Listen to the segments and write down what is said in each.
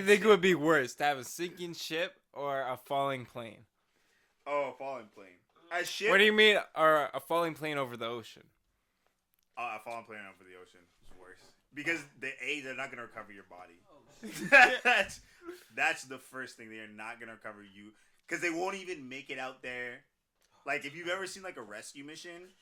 you think would be worse, to have a sinking ship or a falling plane? Oh, a falling plane. A ship. What do you mean, or a falling plane over the ocean? A falling plane over the ocean is worse because they're not gonna recover your body. That's the first thing. They're not gonna recover you because they won't even make it out there. Like if you've ever seen like a rescue mission,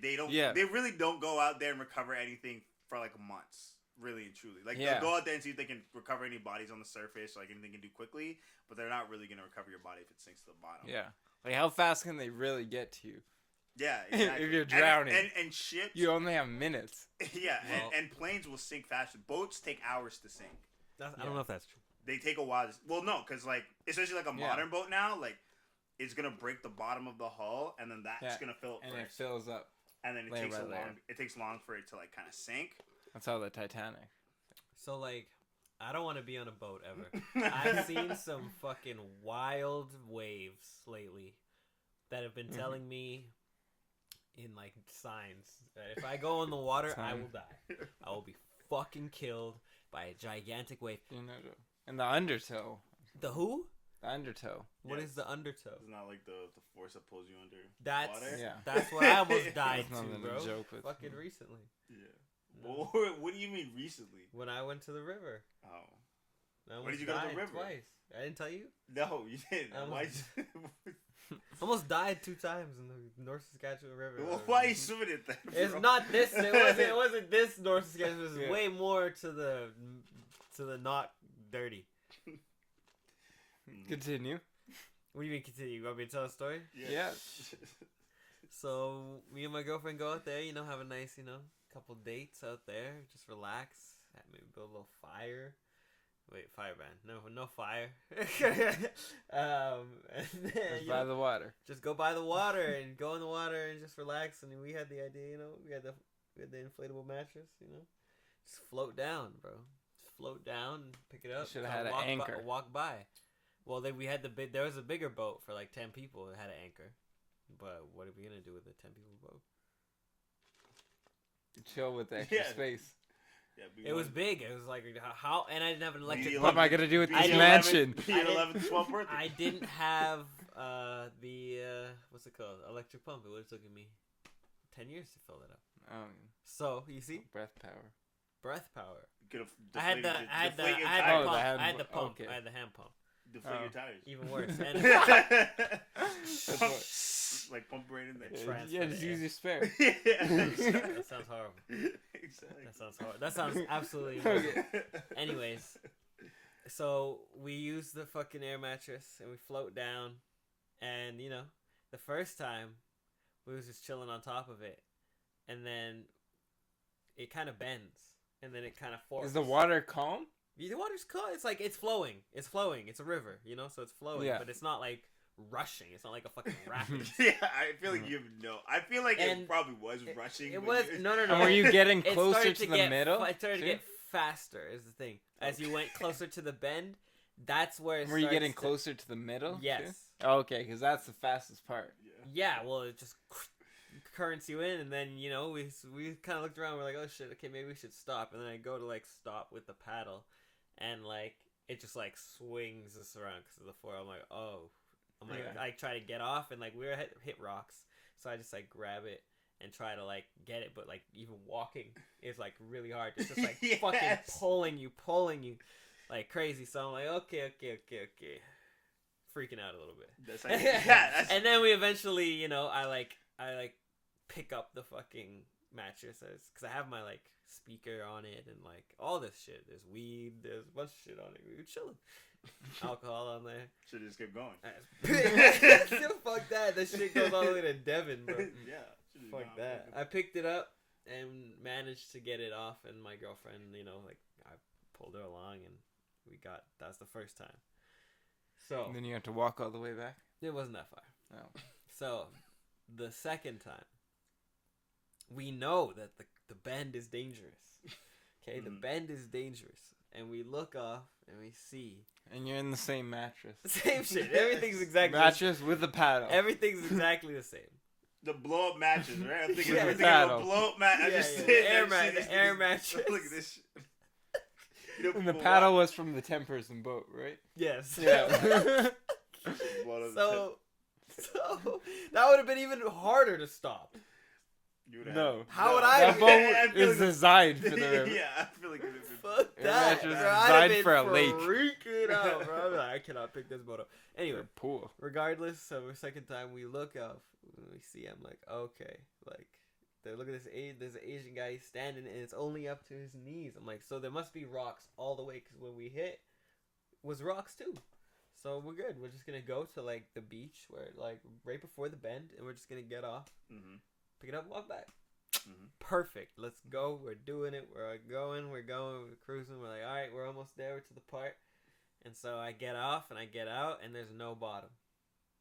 they don't. Yeah. They really don't go out there and recover anything for like months. Really and truly, like they'll go out there and see if they can recover any bodies on the surface, like anything can do quickly. But they're not really gonna recover your body if it sinks to the bottom. Yeah, like how fast can they really get to you? Yeah, exactly. If you're drowning, and ships, you only have minutes. Yeah, and planes will sink faster. Boats take hours to sink. I don't know if that's true. They take a while. Well, no, because like especially like a modern boat now, like it's gonna break the bottom of the hull, and then that's gonna fill up and first. It fills up. And then it takes long for it to like kind of sink. That's how the Titanic. So like, I don't want to be on a boat ever. I've seen some fucking wild waves lately that have been telling me in like signs that if I go in the water, I will die. I will be fucking killed by a gigantic wave. And the undertow. The who? The undertow. What is the undertow? It's not like the force that pulls you under water. Yeah. That's what I almost died to, bro. To joke with. Fucking recently. Yeah. No. What do you mean recently? When I went to the river. Oh. When did you go to the river? Twice. I didn't tell you? No, you didn't. Why? Almost died 2 times in the North Saskatchewan River. Well, why are you swimming it then? Bro? It's not this. It wasn't this North Saskatchewan. It was way more to the not dirty. Continue. What do you mean continue? You want me to tell a story? Yeah. So me and my girlfriend go out there, have a nice, couple dates out there, just relax, maybe build a little fire. Wait, fire ban? No fire. And then, just by the water. Just go by the water and go in the water and just relax. And we had the idea, we had the inflatable mattress, just float down, bro. Just float down and pick it up. Should have had an anchor. Walk by. Well, then we had there was a bigger boat for like 10 people that had an anchor. But what are we gonna do with the 10 people boat? Chill with the extra space. Yeah, it was big. It was like how, and I didn't have an electric. What am I gonna do with this mansion? I didn't have the what's it called? Electric pump. It would have taken me 10 years to fill that up. Oh. So you see, breath power. I had the pump. Okay. I had the hand pump. Deflate your tires. Even worse. Like pump right in there. Yeah, just use your spare. That sounds horrible. Exactly. That sounds horrible. That sounds absolutely horrible. Anyways, so we use the fucking air mattress and we float down, and the first time we was just chilling on top of it, and then it kind of bends, and then it kind of forks. Is the water calm? The water's calm. It's like it's flowing. It's flowing. It's a river, so it's flowing, but it's not like rushing. It's not like a fucking rapid. Yeah, I feel like I feel like it probably was rushing. It was no. Were you getting closer to the middle? It started to get faster. Is the thing. As you went closer to the bend, that's where. Were you getting closer to the middle? Yes. Oh, okay, because that's the fastest part. Yeah. Well, it just currents you in, and then we kind of looked around. We're like, oh shit. Okay, maybe we should stop. And then I go to like stop with the paddle, and like it just like swings us around because of the floor. I'm like, oh. I try to get off, and like we were hit rocks, so I just like grab it and try to like get it, but like even walking is like really hard. It's just like fucking pulling you like crazy. So I'm like, okay, freaking out a little bit. That's like, and then we eventually, I like pick up the fucking mattress because I have my like speaker on it and like all this shit. There's weed, there's a bunch of shit on it. We were chilling. Alcohol on there. Should just keep going. Fuck that. That shit goes all the way to Devon, bro. Yeah. Fuck that. I picked it up and managed to get it off, and my girlfriend, like I pulled her along, and that's the first time. So and then you have to walk all the way back? It wasn't that far. No. So the second time, we know that the bend is dangerous. Okay, the bend is dangerous. And we look off and we see. And you're in the same mattress. Same shit. Everything's exactly mattress with the paddle. Everything's exactly the same. The blow up mattress, right? I'm thinking, paddle. of a blow up mattress. Air mattress. Look at this shit. And the paddle was from the 10-person boat, right? Yes. Yeah. So that would have been even harder to stop. No. How would I? That boat is designed for the river. Yeah, I feel like it would have been. Fuck It that, was bro. I'd have designed been for a lake. freaking out, bro. I'm like, I cannot pick this boat up. Anyway, Or pool. regardless, so the second time we look up, we see, I'm like, okay, like, look at this. There's an Asian guy standing, and it's only up to his knees. I'm like, so there must be rocks all the way, because when we hit, was rocks too. So we're good. We're just gonna go to like the beach, where like right before the bend, and we're just gonna get off, pick it up, walk back. Perfect. Let's go. We're doing it. We're going. We're cruising. We're like, all right, we're almost there. We're to the part. And so I get off and I get out, and there's no bottom.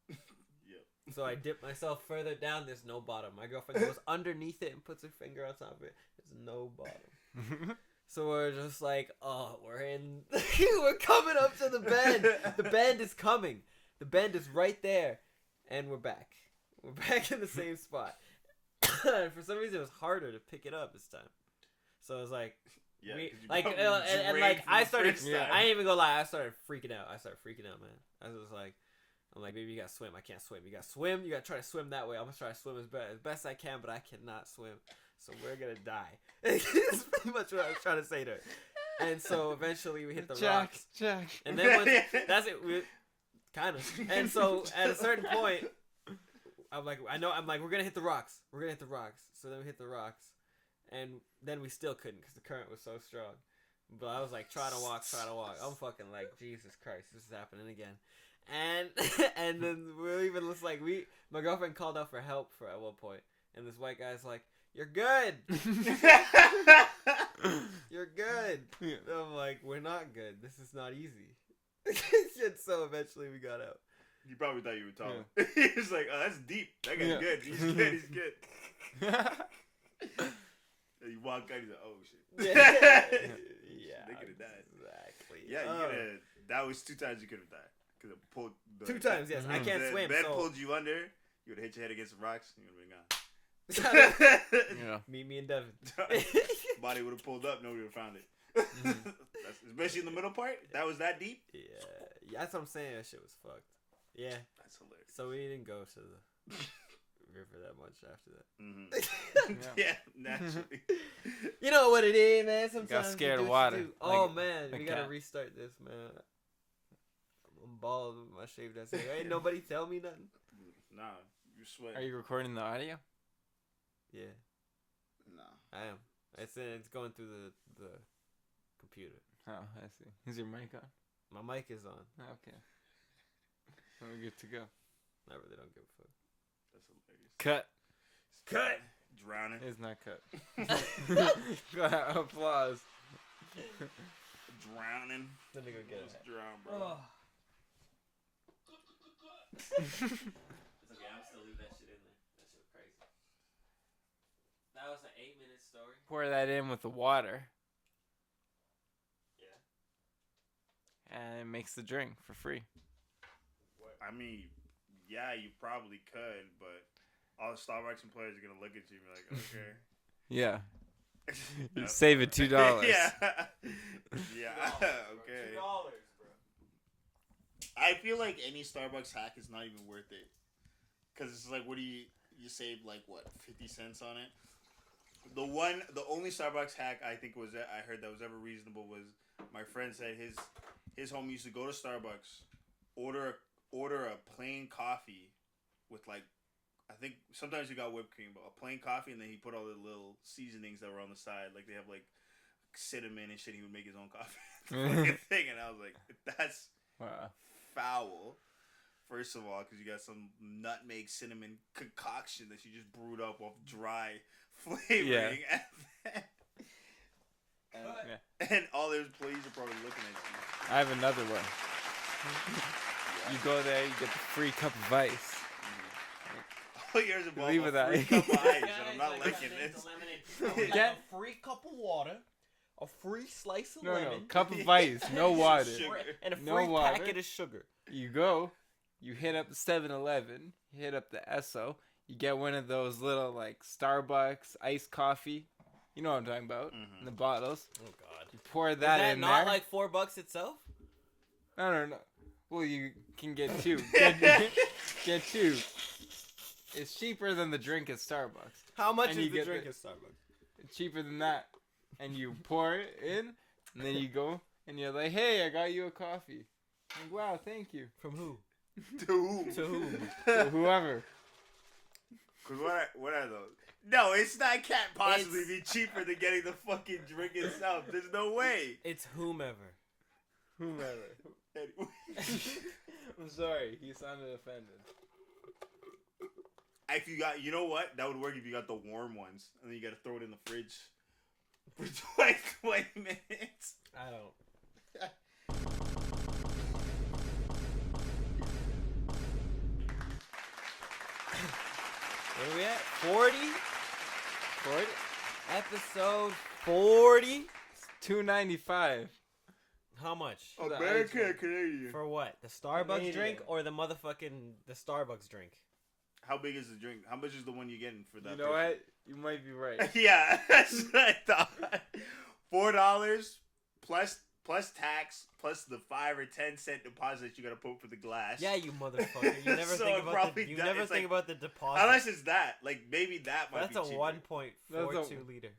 Yep. So I dip myself further down. There's no bottom. My girlfriend goes underneath it and puts her finger on top of it. There's no bottom. So we're just like, oh, we're in. We're coming up to the bend. The bend is coming. The bend is right there, and we're back. We're back in the same spot. For some reason, it was harder to pick it up this time. So I was like, yeah, and I started. I ain't even gonna lie. I started freaking out. Man. I was like, I'm like, baby, you gotta swim. I can't swim. You gotta swim. You gotta try to swim that way. I'm gonna try to swim as best I can, but I cannot swim. So we're gonna die. That's pretty much what I was trying to say to her. And so eventually we hit the rocks. And then that's it. We kind of. And so at a certain point, I'm like, we're gonna hit the rocks. So then we hit the rocks, and then we still couldn't because the current was so strong. But I was like, try to walk. I'm fucking like, Jesus Christ, this is happening again. And then we even looks like my girlfriend called out for help at one point, and this white guy's like, "You're good." You're good. Yeah. I'm like, we're not good. This is not easy. So eventually we got out. You probably thought you were tall. Yeah. He was like, oh, that's deep. That guy's good. He's good. And you walk out, he's like, oh, shit. Yeah. They could have died. Exactly. Yeah, that was 2 times you could have died. Because it pulled 2 times, yes. I can't swim. The bed pulled you under. You would have hit your head against the rocks, and you would have been gone. Yeah. Meet me and Devin. Body would have pulled up. Nobody would have found it. Especially in the middle part. That was that deep. Yeah, that's what I'm saying. That shit was fucked. Yeah, that's hilarious. So we didn't go to the river that much after that. Yeah, naturally. You know what it is, man. Sometimes got scared of water. Oh man, we gotta restart this, man. I'm bald with my shaved ass. Ain't nobody tell me nothing. Nah, you sweat. Are you recording the audio? Yeah. No, I am. It's going through the computer. Oh, I see. Is your mic on? My mic is on. Okay. We're good to go. I really don't give a fuck. That's hilarious. Cut. Drowning. It's not cut. Go ahead, applause. Drowning. Let me go get it. Drown, bro. It's okay. I'm still leave that shit in there. That shit was crazy. That was an 8-minute story. Pour that in with the water. Yeah. And it makes the drink for free. I mean, yeah, you probably could, but all the Starbucks employees are gonna look at you and be like, okay. Yeah. You save it $2. Yeah. Yeah. Okay. $2, bro. I feel like any Starbucks hack is not even worth it, because it's like, what do you save like what 50 cents on it? The only Starbucks hack I think I heard that was ever reasonable was my friend said his home used to go to Starbucks, order a plain coffee with like, I think sometimes you got whipped cream, but a plain coffee, and then he put all the little seasonings that were on the side, like they have like cinnamon and shit. He would make his own coffee thing, and I was like, that's foul. First of all, because you got some nutmeg cinnamon concoction that you just brewed up off dry flavoring, and all their employees are probably looking at you. I have another one. You go there, you get the free cup of ice. All yours involve Leave a that. free cup of ice, and I'm not liking this. Get a free cup of water, a free slice of lemon. No, cup of ice, no water. And a free packet of sugar. You go, you hit up the 7-Eleven, you hit up the Esso, you get one of those little like Starbucks iced coffee You know what I'm talking about. Mhm. In the bottles. Oh God. You pour Is that that in not there. like $4 itself? No. Well, you can get two. Get two. It's cheaper than the drink at Starbucks. How much And is you the get drink the- at Starbucks? It's cheaper than that. And you pour it in, and then you go, and you're like, hey, I got you a coffee. Like, wow, thank you. From who? To whom? To whom? To whoever. Cause what are those? No, it's not. It can't possibly It's- be cheaper than getting the fucking drink itself. There's no way. It's whomever. Whomever. Anyway. I'm sorry, he sounded offended. If you got, you know what? That would work if you got the warm ones, and then you got to throw it in the fridge for 20 minutes. I don't. Where are we at? 40? 40? Episode 40? $2.95. How much? American or Canadian? For what? The Starbucks Canadian. drink or the motherfucking the Starbucks drink? How big is the drink? How much is the one you're getting for that? You know what? You might be right. Yeah, that's what I thought. $4 plus tax plus the 5 or 10 cent deposit you gotta put for the glass. Yeah, you motherfucker. You never So think it about probably the, you does- never it's think like- about the deposit. Unless it's that, like maybe that might That's be a cheaper. 1.42 That's liter.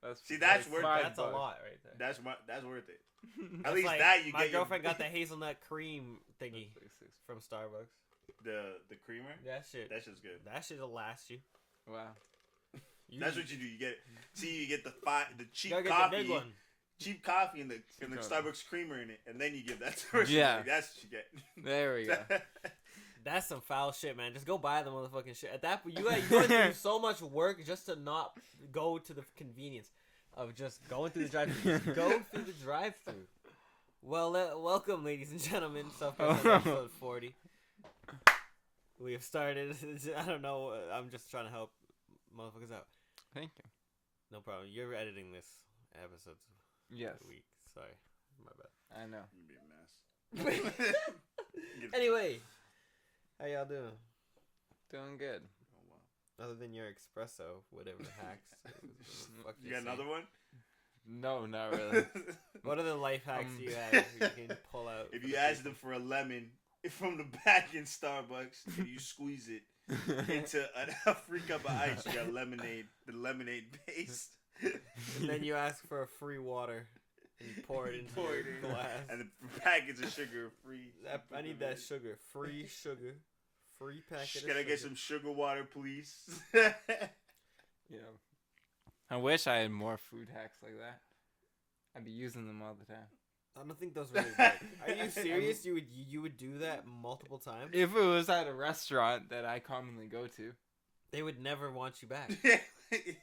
That's like worth- $5. That's a lot right there. That's worth it. At That's least like, that you my get. girlfriend got the hazelnut cream thingy That's like from Starbucks. the creamer. That shit. That shit's good. That shit'll last you. Wow. That's what you do. You get you get the cheap Gotta get coffee, the big one. cheap coffee and the coffee. Starbucks creamer in it, and then you give that to her. Yeah. That's what you get. There we go. That's some foul shit, man. Just go buy the motherfucking shit. At that point, you gotta do so much work just to not go to the convenience of just going through the drive-thru. Just go through the drive-thru. Well, welcome, ladies and gentlemen. Self-Care episode 40. We have started. I don't know. I'm just trying to help motherfuckers out. Thank you. No problem. You're editing this episode Yes. week. Sorry, my bad. I know. You be a mess. Anyway, how y'all doing? Doing good. Other than your espresso, whatever hacks. Fuck You got another one? No, not really. What are the life hacks you have you can pull out? If you ask them for a lemon from the back in Starbucks, and you squeeze it into a free cup of ice, you got lemonade, the lemonade base. And then you ask for a free water, and you pour it into Pour your it in. glass. And the package of sugar free. I need that sugar. Free sugar. Free packet Can of I get sugar. some sugar water, please? Yeah. I wish I had more food hacks like that. I'd be using them all the time. I don't think those really work. Are you serious? You would do that multiple times? If it was at a restaurant that I commonly go to. They would never want you back. Yeah.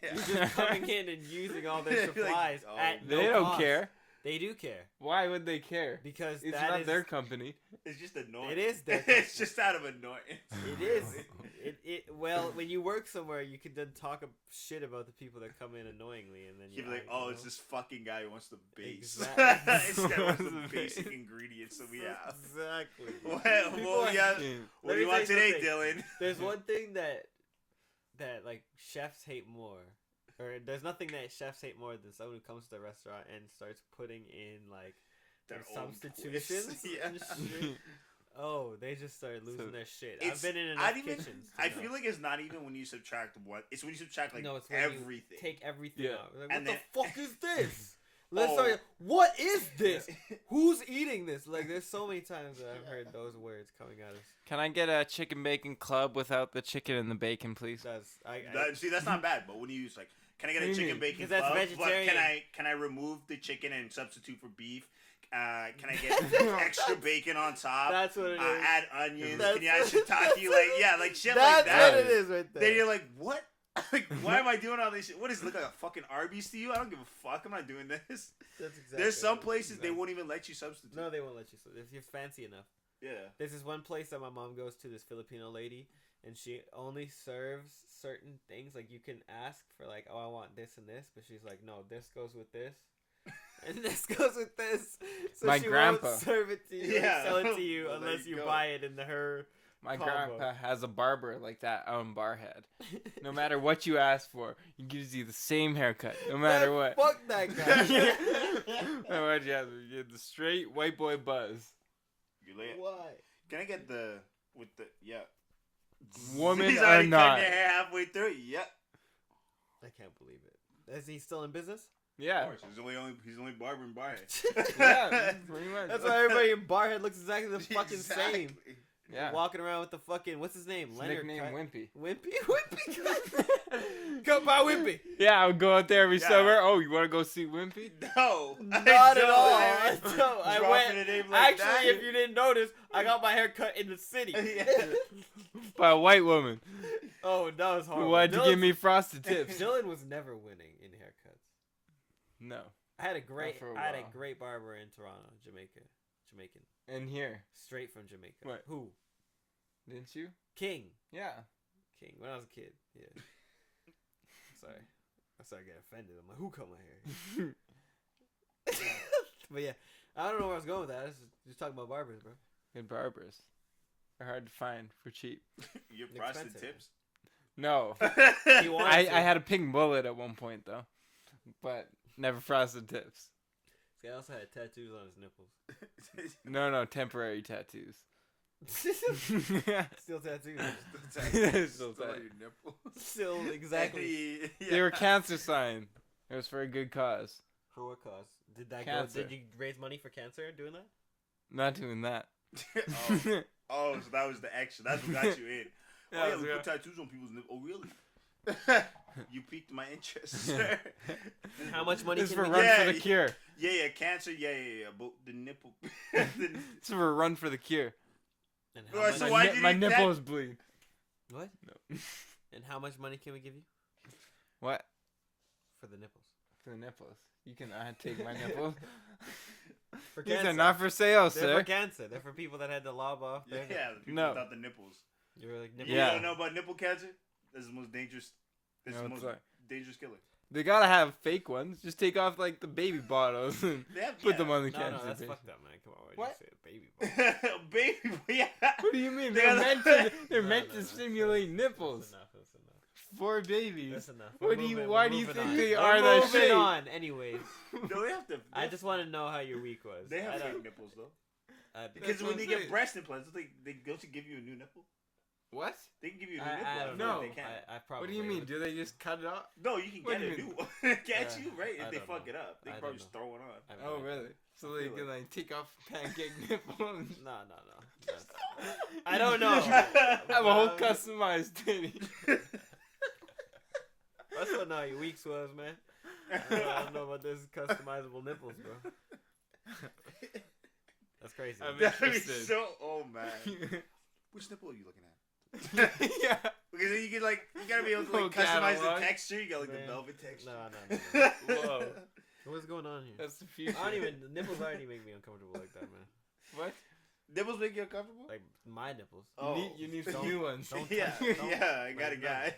You're just coming in and using all their Like, supplies oh, at They no don't cost. care. They do care Why would they care? because It's that not is their company. It's just annoying. It is their It's just out of annoyance. It is. Well, when you work somewhere, you can then talk shit about the people that come in annoyingly, and then You'd be like, oh, it's this fucking guy who wants the base. Exactly. This guy wants the basic ingredients that we have. Exactly. What do Let you me want tell you today, something. Dylan? There's one thing that like chefs hate more, or there's nothing that chefs hate more than someone who comes to the restaurant and starts putting in like Their their own substitutions. twist. Yeah. And shit. Oh, they just start losing their shit. I've It's- been in I enough don't even- kitchens. I feel like it's not even when you subtract one. It's when you subtract like no, it's when everything. you take everything Yeah. out. Like, what And the then- fuck is this? Let's Oh. start. What is this? Who's eating this? Like, there's so many times that I've heard those words coming out of. Can I get a chicken bacon club without the chicken and the bacon, please? See, that's not bad. But when you use like, can I get What a do you chicken mean? bacon 'Cause that's club? But vegetarian. can I remove the chicken and substitute for beef? Can I get extra bacon on top? That's what it is. Add onions. That's Can you add what- shiitake? Like like shit That's like that. what it is right there. Then you're like, what? Like, why am I doing all this shit? What does it look like a fucking Arby's to you? I don't give a fuck. I'm not doing this. That's exactly There's some what it is. places they won't even let you substitute. No, they won't let you. If you're fancy enough. Yeah. There's this one place that my mom goes to, this Filipino lady, and she only serves certain things. Like, you can ask for, like, oh, I want this and this, but she's like, no, this goes with this, and this goes with this. So My she grandpa. won't serve it to you, Yeah. sell it to you, Well, there unless you you go. buy it in her My Combo. grandpa has a barber like that out in Barhead. No matter what you ask for, he gives you the same haircut. No matter what. Fuck that guy. No matter what you ask for, you get the straight white boy buzz. You lay it. Why? Can I get the Woman He's or already not. cutting your hair halfway through. Yep. I can't believe it. Is he still in business? Of Yeah. course, he's only barber in Barhead. Yeah, pretty much. That's why everybody in Barhead looks exactly the fucking same. Exactly. Yeah. Walking around with the fucking, what's his name? His Leonard. nickname Cut- Wimpy. Wimpy? Cut by Wimpy. Yeah, I would go out there every Yeah. summer. Oh, you want to go see Wimpy? No, Not at all. I No, I dropping went. a name like Actually, that. if you didn't notice, I got my hair cut in the city. Yeah. By a white woman. Oh, that was Who horrible. wanted to give me frosted tips. Jaylin was never winning in haircuts. No. I had a great, for a I had a while. great barber in Toronto, Jamaican, And here. straight from Jamaica. What? Who? Didn't you? King. Yeah. King. When I was a kid. Yeah. Sorry. I started getting offended. I'm like, who cut my hair? But yeah, I don't know where I was going with that. I was just talking about barbers, bro. Good barbers. They're hard to find for cheap. Your frosted Expensive. tips. No. He wanted I to. had a pink bullet at one point, though. But never frosted tips. This guy also had tattoos on his nipples. No, temporary tattoos. Still tattoos. Still Still on tight. your nipple. Still exactly. They were cancer sign. It was for a good cause. For what cause? Did that Cancer. go? Did you raise money for cancer doing that? Not doing that. Oh, so that was the action. That's what got you in. Yeah, Oh, yeah, that's we good. put tattoos on people's nipples. Oh, really? You piqued my interest, sir. And how much money It's can for we Run get? for the Cure. Yeah, cancer. Yeah. But the nipple. It's for Run for the Cure. And Oh, how so much, why did My you- nipples bleed. what? No. And how much money can we give you What? for the nipples? For the nipples. You can take my nipples. For These cancer. are not for sale, They're sir. for cancer. They're for people that had to lob off. Yeah, the people No. without the nipples. You were like You nipple. Yeah. don't know about nipple cancer? This is the most dangerous. This is No, the it's most like- dangerous killer. They gotta have fake ones. Just take off like the baby bottles and They have, put them on the No, cancer no, that's patient. fucked up, man. Come on, why'd What? you say a baby ball? Baby, yeah. What do you mean? They They're gotta- meant to. They're No, meant no, to no. stimulate nipples That's enough. That's enough. for babies. That's enough. What We're do you? moving- Why we're do you moving think on. they We're are that moving shape? on, anyways. No, they have to. I just want to know how your week was. They have I don't- fake nipples though. Because That's when what they I'm get saying. breast implants, they go to give you a new nipple. What? They can give you a new I nipple. don't No. know. They can't. I probably. What do you mean? would. Do they just cut it off? No, you can What get do a you new one. Can't you? Right? I If they don't fuck know. it up, they I can don't probably just know. throw one on. I have Oh, no idea. really? So they feel can like take off pancake nipples. No. That's- I don't know. Have a whole Um, customized titty. That's what now your weeks was, man. I don't know about this customizable nipples, bro. That's crazy. I'm That'd be interested. so. Oh man, which nipple are you looking at? Yeah. Because then you gotta be able to Whole like customize catalog. the texture. You got like Man. the velvet texture. No. Whoa. What's going on here? That's the future. I don't even. The nipples already make me uncomfortable like that, man. What? Nipples make you uncomfortable? Like my nipples. Oh. You need some Don't- new ones. don't yeah, touch- don't- yeah. I got a like, guy.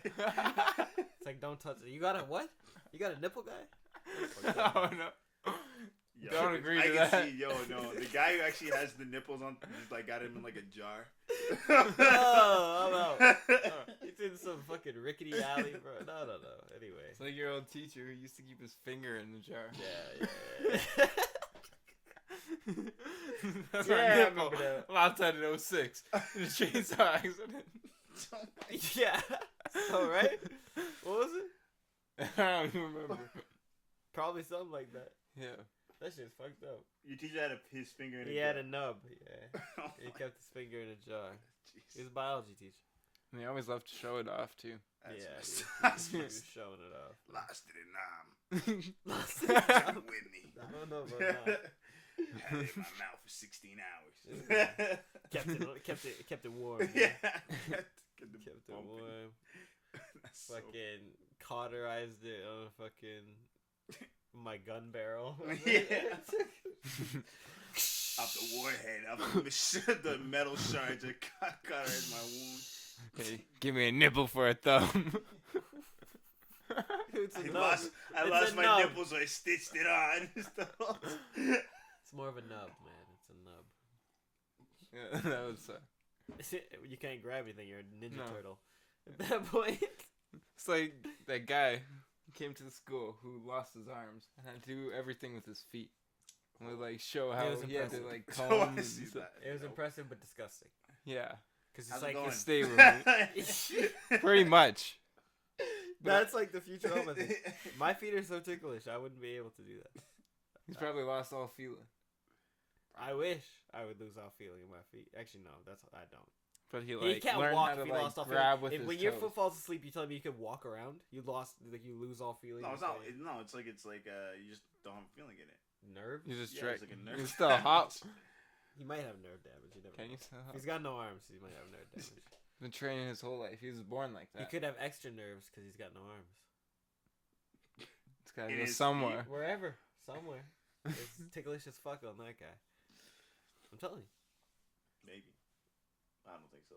It's like don't touch it. You got a what? You got a nipple guy? Oh no. Yo, Don't agree I to can that. see, no. The guy who actually has the nipples on, just like got him in like a jar. Oh, I'm out. It's in some fucking rickety alley, bro. No. Anyway. It's like your old teacher who used to keep his finger in the jar. Yeah. That's Yeah, our I nipple. remember that. Last time in 06. In a chainsaw accident. Yeah. All right. What was it? I don't even remember. Probably something like that. Yeah. That shit's fucked up. Your teacher had his finger in He a had jar. a nub. Yeah. Oh He my kept his finger in a jar. jeez. He was a biology teacher. And they always love to show it off, too. That's He messed was showing it off. Lost it in Lost Nam. it. With me. I don't know about that. Had it in my mouth for 16 hours. Kept it warm. Yeah. Man. Kept the Kept it bumping. warm. That's so- Fucking cauterized it on fucking my gun barrel. Yeah. Off the warhead, off the metal shards that cauterized my wound. Hey, give me a nipple for a thumb. It's a I nub. lost It's lost a my nub. nipples, so I stitched it on. It's more of a nub, man. It's a nub. Yeah, that was You can't grab anything. You're a ninja No. turtle. At that point. It's like that guy who came to the school who lost his arms and had to do everything with his feet. And would like show how was he had to impressive. like So comb I and see stuff. that. It was impressive but disgusting. Yeah, Because How's it's it like going? stay with me. Pretty much. that's like the Futurama thing. My feet are so ticklish. I wouldn't be able to do that. He's probably lost all feeling. I wish I would lose all feeling in my feet. Actually, no, I don't. But he He can't learned walk how to if he like lost all grab feeling. with his When your toes. foot falls asleep, you tell me you can walk around. You lose all feeling. No, it's not. No, it's like you just don't have a feeling in it. Nerve. You just Yeah, trick. it's like a nerve You still hop. He might have nerve damage. You never Can know. you still If hop? he's got no arms, he might have nerve damage. Been training his whole life. He was born like He that. could have extra nerves because he's got no arms. It's gotta In go his somewhere. Wherever, somewhere. It's ticklish as fuck on that guy. I'm telling you. Maybe. I don't think so.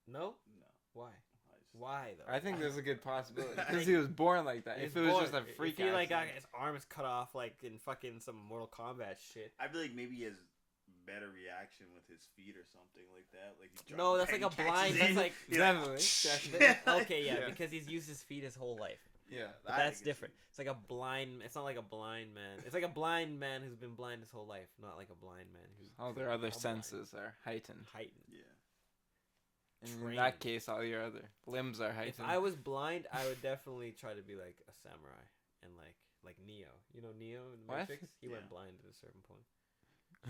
No? No. Why? I just- Why though? I think there's a good possibility because he was born like that. He's If it was just a born- freak if he like got accident. his arms cut off like in fucking some Mortal Kombat shit. I feel like maybe he has better reaction with his feet or something like that. Like he No, drops that's and like a catches blind. it. That's like He's Definitely. okay, yeah, Yeah. because he's used his feet his whole life. Yeah. But that's different. It's like a blind. It's not like a blind man. It's like a blind man who's been blind his whole life, not like a blind man who's All their other now blind. senses are heightened. heightened. Yeah. And in Trained. that case, all your other limbs are If heightened. I was blind, I would definitely try to be like a samurai and like Neo. You know Neo in the What? Matrix? He went Yeah. blind at a certain point.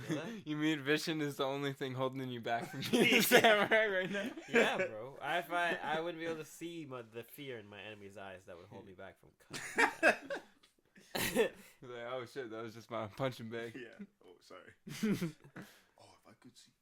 You know that? You mean vision is the only thing holding you back from being a samurai right now? Yeah, bro. I wouldn't be able to see the fear in my enemy's eyes that would hold me back from cutting. He's like, oh shit, that was just my punching bag. Yeah. Oh, sorry. Oh, if I could see.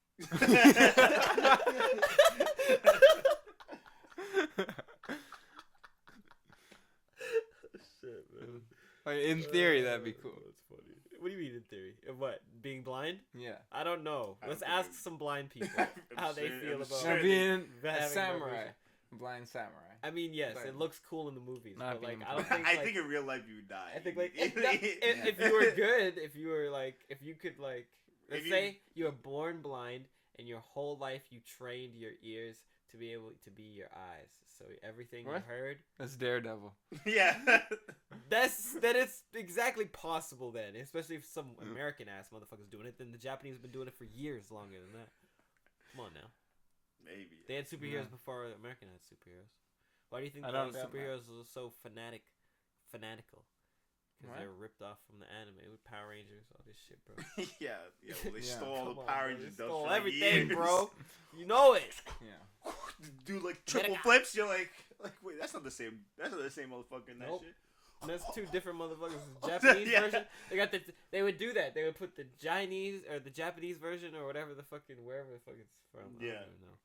Shit, man. Like, in theory, that'd be cool. That's funny. What do you mean in theory? Of what? Being blind? Yeah. I don't know. I Let's don't ask think- some blind people I'm how they sure- feel I'm about sure Now they- being a having no samurai, vision. blind samurai. I mean, yes, Like, it looks cool in the movies, not but like being I don't blind. think I like, think in real life you would die. I think like immediately. if you were good, if you were like if you could like let's If you- say you were born blind and your whole life you trained your ears to be able to be your eyes, so everything What? you heard. That's Daredevil. Yeah. That is exactly possible then, especially if some American ass motherfuckers doing it. Then the Japanese have been doing it for years longer than that. Come on now, Maybe. they had superheroes Yeah. before American had superheroes. Why do you think I the don't doubt that. superheroes are so fanatical? Because What? they're ripped off from the anime with Power Rangers, all this shit, bro. Yeah. Well, they Yeah. stole all Come the on, Power bro. Rangers They dubs stole for like everything, years. bro. You know it. Yeah. Do like triple Gotta- flips. You're like, wait, that's not the same. That's not the same motherfucker in that Nope. shit. And that's two different motherfuckers. The Japanese Yeah. version, they would do that. They would put the Chinese or the Japanese version or whatever the fucking wherever the fuck it's from. I Yeah. don't even know.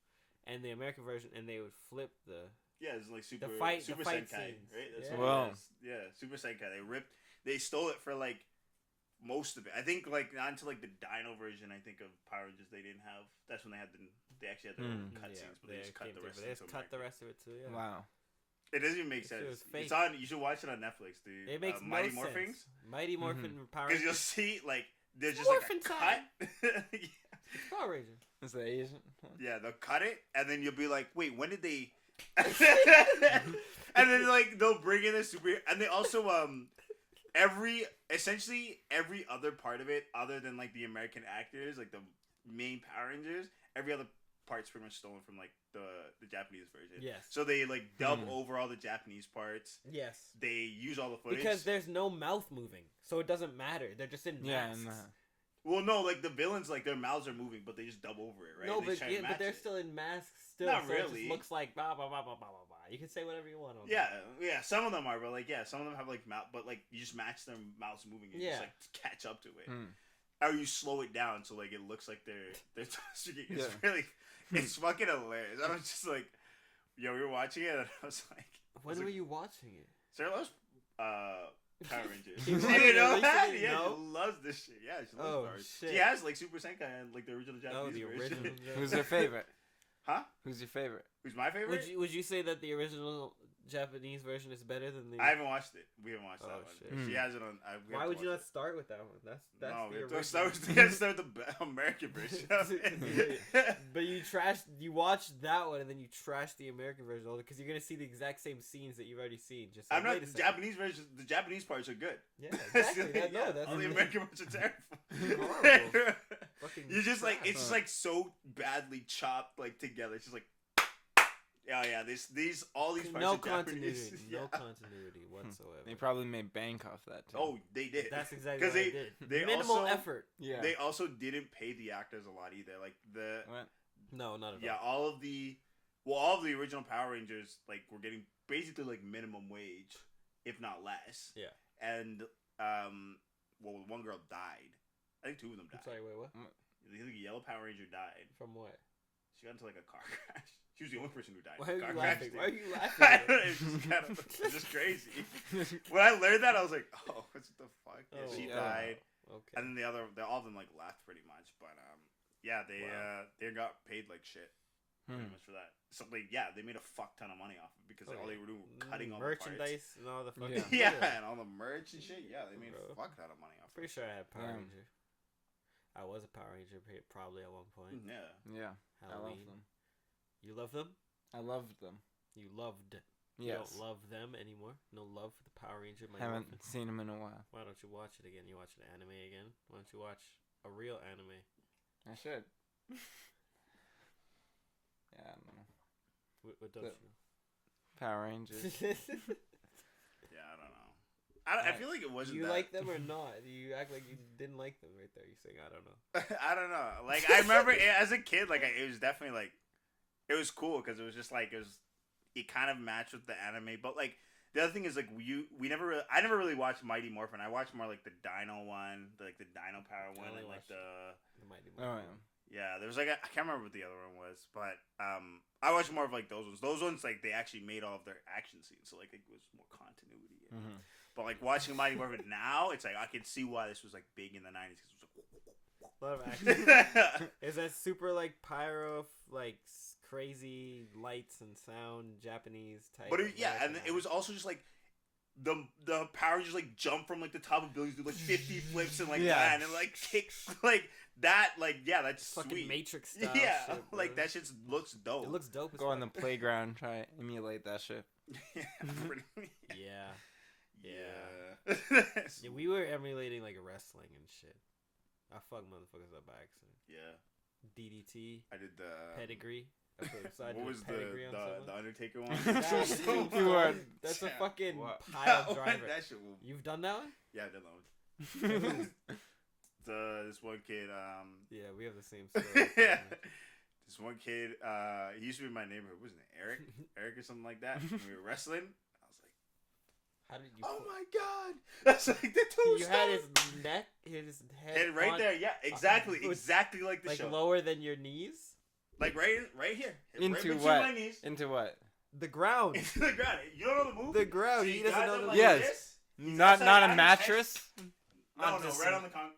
And the American version, and they would flip the. Yeah, it's like super fight Super scenes. Senkai, right? That's Yeah. what Wow. it is. Yeah, Super Senkai. They stole it for like most of it. I think like not until like the Dino version. I think of Power Rangers they didn't have. That's when they actually had their own cutscenes, but they just cut the rest. They just into cut the American. rest of it too. Yeah. Wow. It doesn't even make That shit sense. was fake. It's on. You should watch it on Netflix, dude. It makes Mighty no Morphings. sense. Mighty Morphin Power Because you'll Rangers. see like there's It's just like a Morphin cut. time. Power Rangers. Is the Asian one? Yeah, they'll cut it, and then you'll be like, "Wait, when did they?" And then like they'll bring in a super, and they also essentially every other part of it, other than like the American actors, like the main Power Rangers, every other part's pretty much stolen from like the Japanese version. Yes. So they like dub over all the Japanese parts. Yes. They use all the footage Because there's no mouth moving, so it doesn't matter. They're just in Yeah. masks. And, Well, no, like the villains, like their mouths are moving, but they just dub over it, right? No, They but try to yeah, but match they're it. still in masks. Still, Not so It really. just looks like blah blah blah blah blah blah blah. You can say whatever you want. On Yeah, yeah. Some of them are, but like, yeah, some of them have like mouth, but like you just match their mouths moving and Yeah. just like catch up to it, Hmm. or you slow it down so like it looks like they're speaking. It's Yeah. really, it's fucking hilarious. I was just like, yo, we were watching it, and I was like, When were you watching it? Sarah loves Power Rangers. She You loves it, know at least that? you didn't Yeah, know? she loves this shit. Yeah, she loves Oh, Power Rangers. shit. She has like Super Senkai and like the original Japanese Oh, the version. original. Who's their favorite? Huh? Who's your favorite? Who's my favorite? Would you say that the original Japanese version is better than the? I haven't watched it. We haven't watched that one. Shit. She has it on. Why would you not start with that one? That's no, the we original. have to start with the American version. But you watched that one and then you trashed the American version because you're gonna see the exact same scenes that you've already seen. Just like, I'm not the Japanese version. The Japanese parts are good. Yeah, exactly. That's all the American parts are terrible. Horrible. You're just like it's just like so badly chopped like together. It's just like. Yeah. These all these parts no are continuity, Japanese. no continuity whatsoever. They probably made bank off that too. Oh, they did. That's exactly what they did. They Minimal also, effort. Yeah. They also didn't pay the actors a lot either. Like What? No, not at all. Yeah, all of the original Power Rangers like were getting basically like minimum wage, if not less. Yeah. And one girl died. I think two of them died. I'm sorry, wait, what? I think the yellow Power Ranger died. From what? She got into like a car crash. She was the only person who died. Why are you Car crash, laughing? dude. Why are you I laughing? don't know, it's just kind of it's just crazy. When I learned that, I was like, "Oh, what the fuck?" Yeah, Oh, she yeah. died, Okay. and then all of them like left pretty much. But yeah, they got paid like shit pretty much for that. So like, yeah, they made a fuck ton of money off it because all they were doing was cutting all the parts. merchandise and all the fucking Yeah, and all the merch and shit. Yeah, they made a fuck ton of money off it. Pretty sure I had Power Yeah. Ranger. I was a Power Ranger probably at one point. Yeah. Yeah. I love Halloween. them. You love them? I loved them. You loved. You Yes. don't love them anymore? No love for the Power Ranger? Haven't Morphin? seen them in a while. Why don't you watch it again? You watch an anime again? Why don't you watch a real anime? I should. Yeah, I don't know. What don't Power Rangers. you? Yeah, I don't know. I feel like it Do wasn't. you that... like them or not? You act like you didn't like them right there. You're saying, I don't know. I don't know. Like I remember as a kid, like it was definitely like it was cool because it was just like it kind of matched with the anime. But like the other thing is like I never really watched Mighty Morphin. I watched more like the Dino one, like the Dino Power one, and like the Mighty Oh, Morphin. yeah. There was like I can't remember what the other one was, but I watched more of like those ones. Those ones like they actually made all of their action scenes, so like it was more continuity. Mm-hmm. But like watching Mighty Morphin now, it's like I can see why this was like big in the '90s. Cause it was A lot of action. Is that super like pyro, like crazy lights and sound, Japanese type? But and it was also just like the Power just like jump from like the top of buildings, do like 50 flips and like that, and like kicks like that, like that's fucking sweet. Matrix style. Yeah, shit, like that shit looks dope. It looks dope. As Go on the fuck. playground, try emulate that shit. Yeah, pretty- Yeah. yeah. Yeah, we were emulating like wrestling and shit. I fucked motherfuckers up by accident. Yeah. DDT, I did the pedigree. I put What I did was pedigree on someone. the Undertaker one? That's, You are- that's a fucking What? pile driver. That shit will... You've done that one? Yeah, I did that one. This one kid, Yeah, we have the same story. yeah. This one kid, he used to be in my neighborhood. Wasn't it Eric? Eric or something like that. When we were wrestling, I was like, How did you? "Oh my god!" That's like the two. You had his neck, his head, and right on, there, yeah, exactly, it was exactly like the like show, lower than your knees. like right here, right Into between what? my knees, Into what? The ground. into the ground. You don't know the move? The ground. So He you doesn't got know them the like Yes. this? He's Not upside not down, a his mattress. No, On no, just right some- on the ground.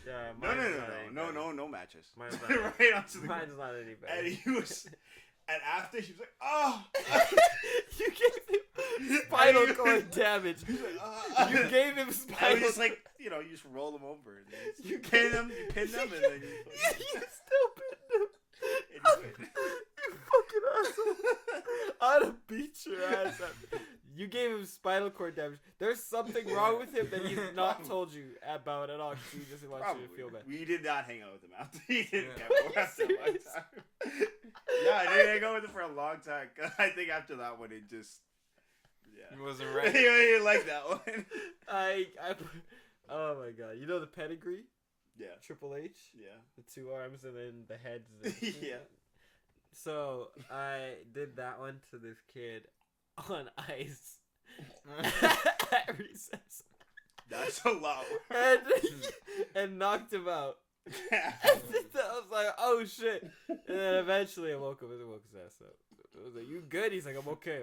Yeah. No mattress. Mine's not. Right onto the Mine's ground. not any better. And he was, and after she was like, "Oh." You gave him spinal cord damage. He's like, You gave him I spinal. was just like, you just roll them over and then you pin them, and then You still pinned him. and you You fucking asshole. I'd have beat your ass up. You gave him spinal cord damage. There's something wrong with him that he's not told you about at all because he doesn't want you to feel bad. We did not hang out with him after. He didn't Yeah. hang out after a long time. Yeah, I didn't hang out with him for a long time. I think after that one, it just, It wasn't right. he didn't like that one. Oh my god. You know the pedigree? Yeah, Triple H? yeah, The two arms and then the heads. yeah. So I did that one to this kid on ice at recess That's a lot. and knocked him out. Yeah. I was like, oh shit. And then eventually I woke his ass up. I was like, you good? He's like, I'm okay.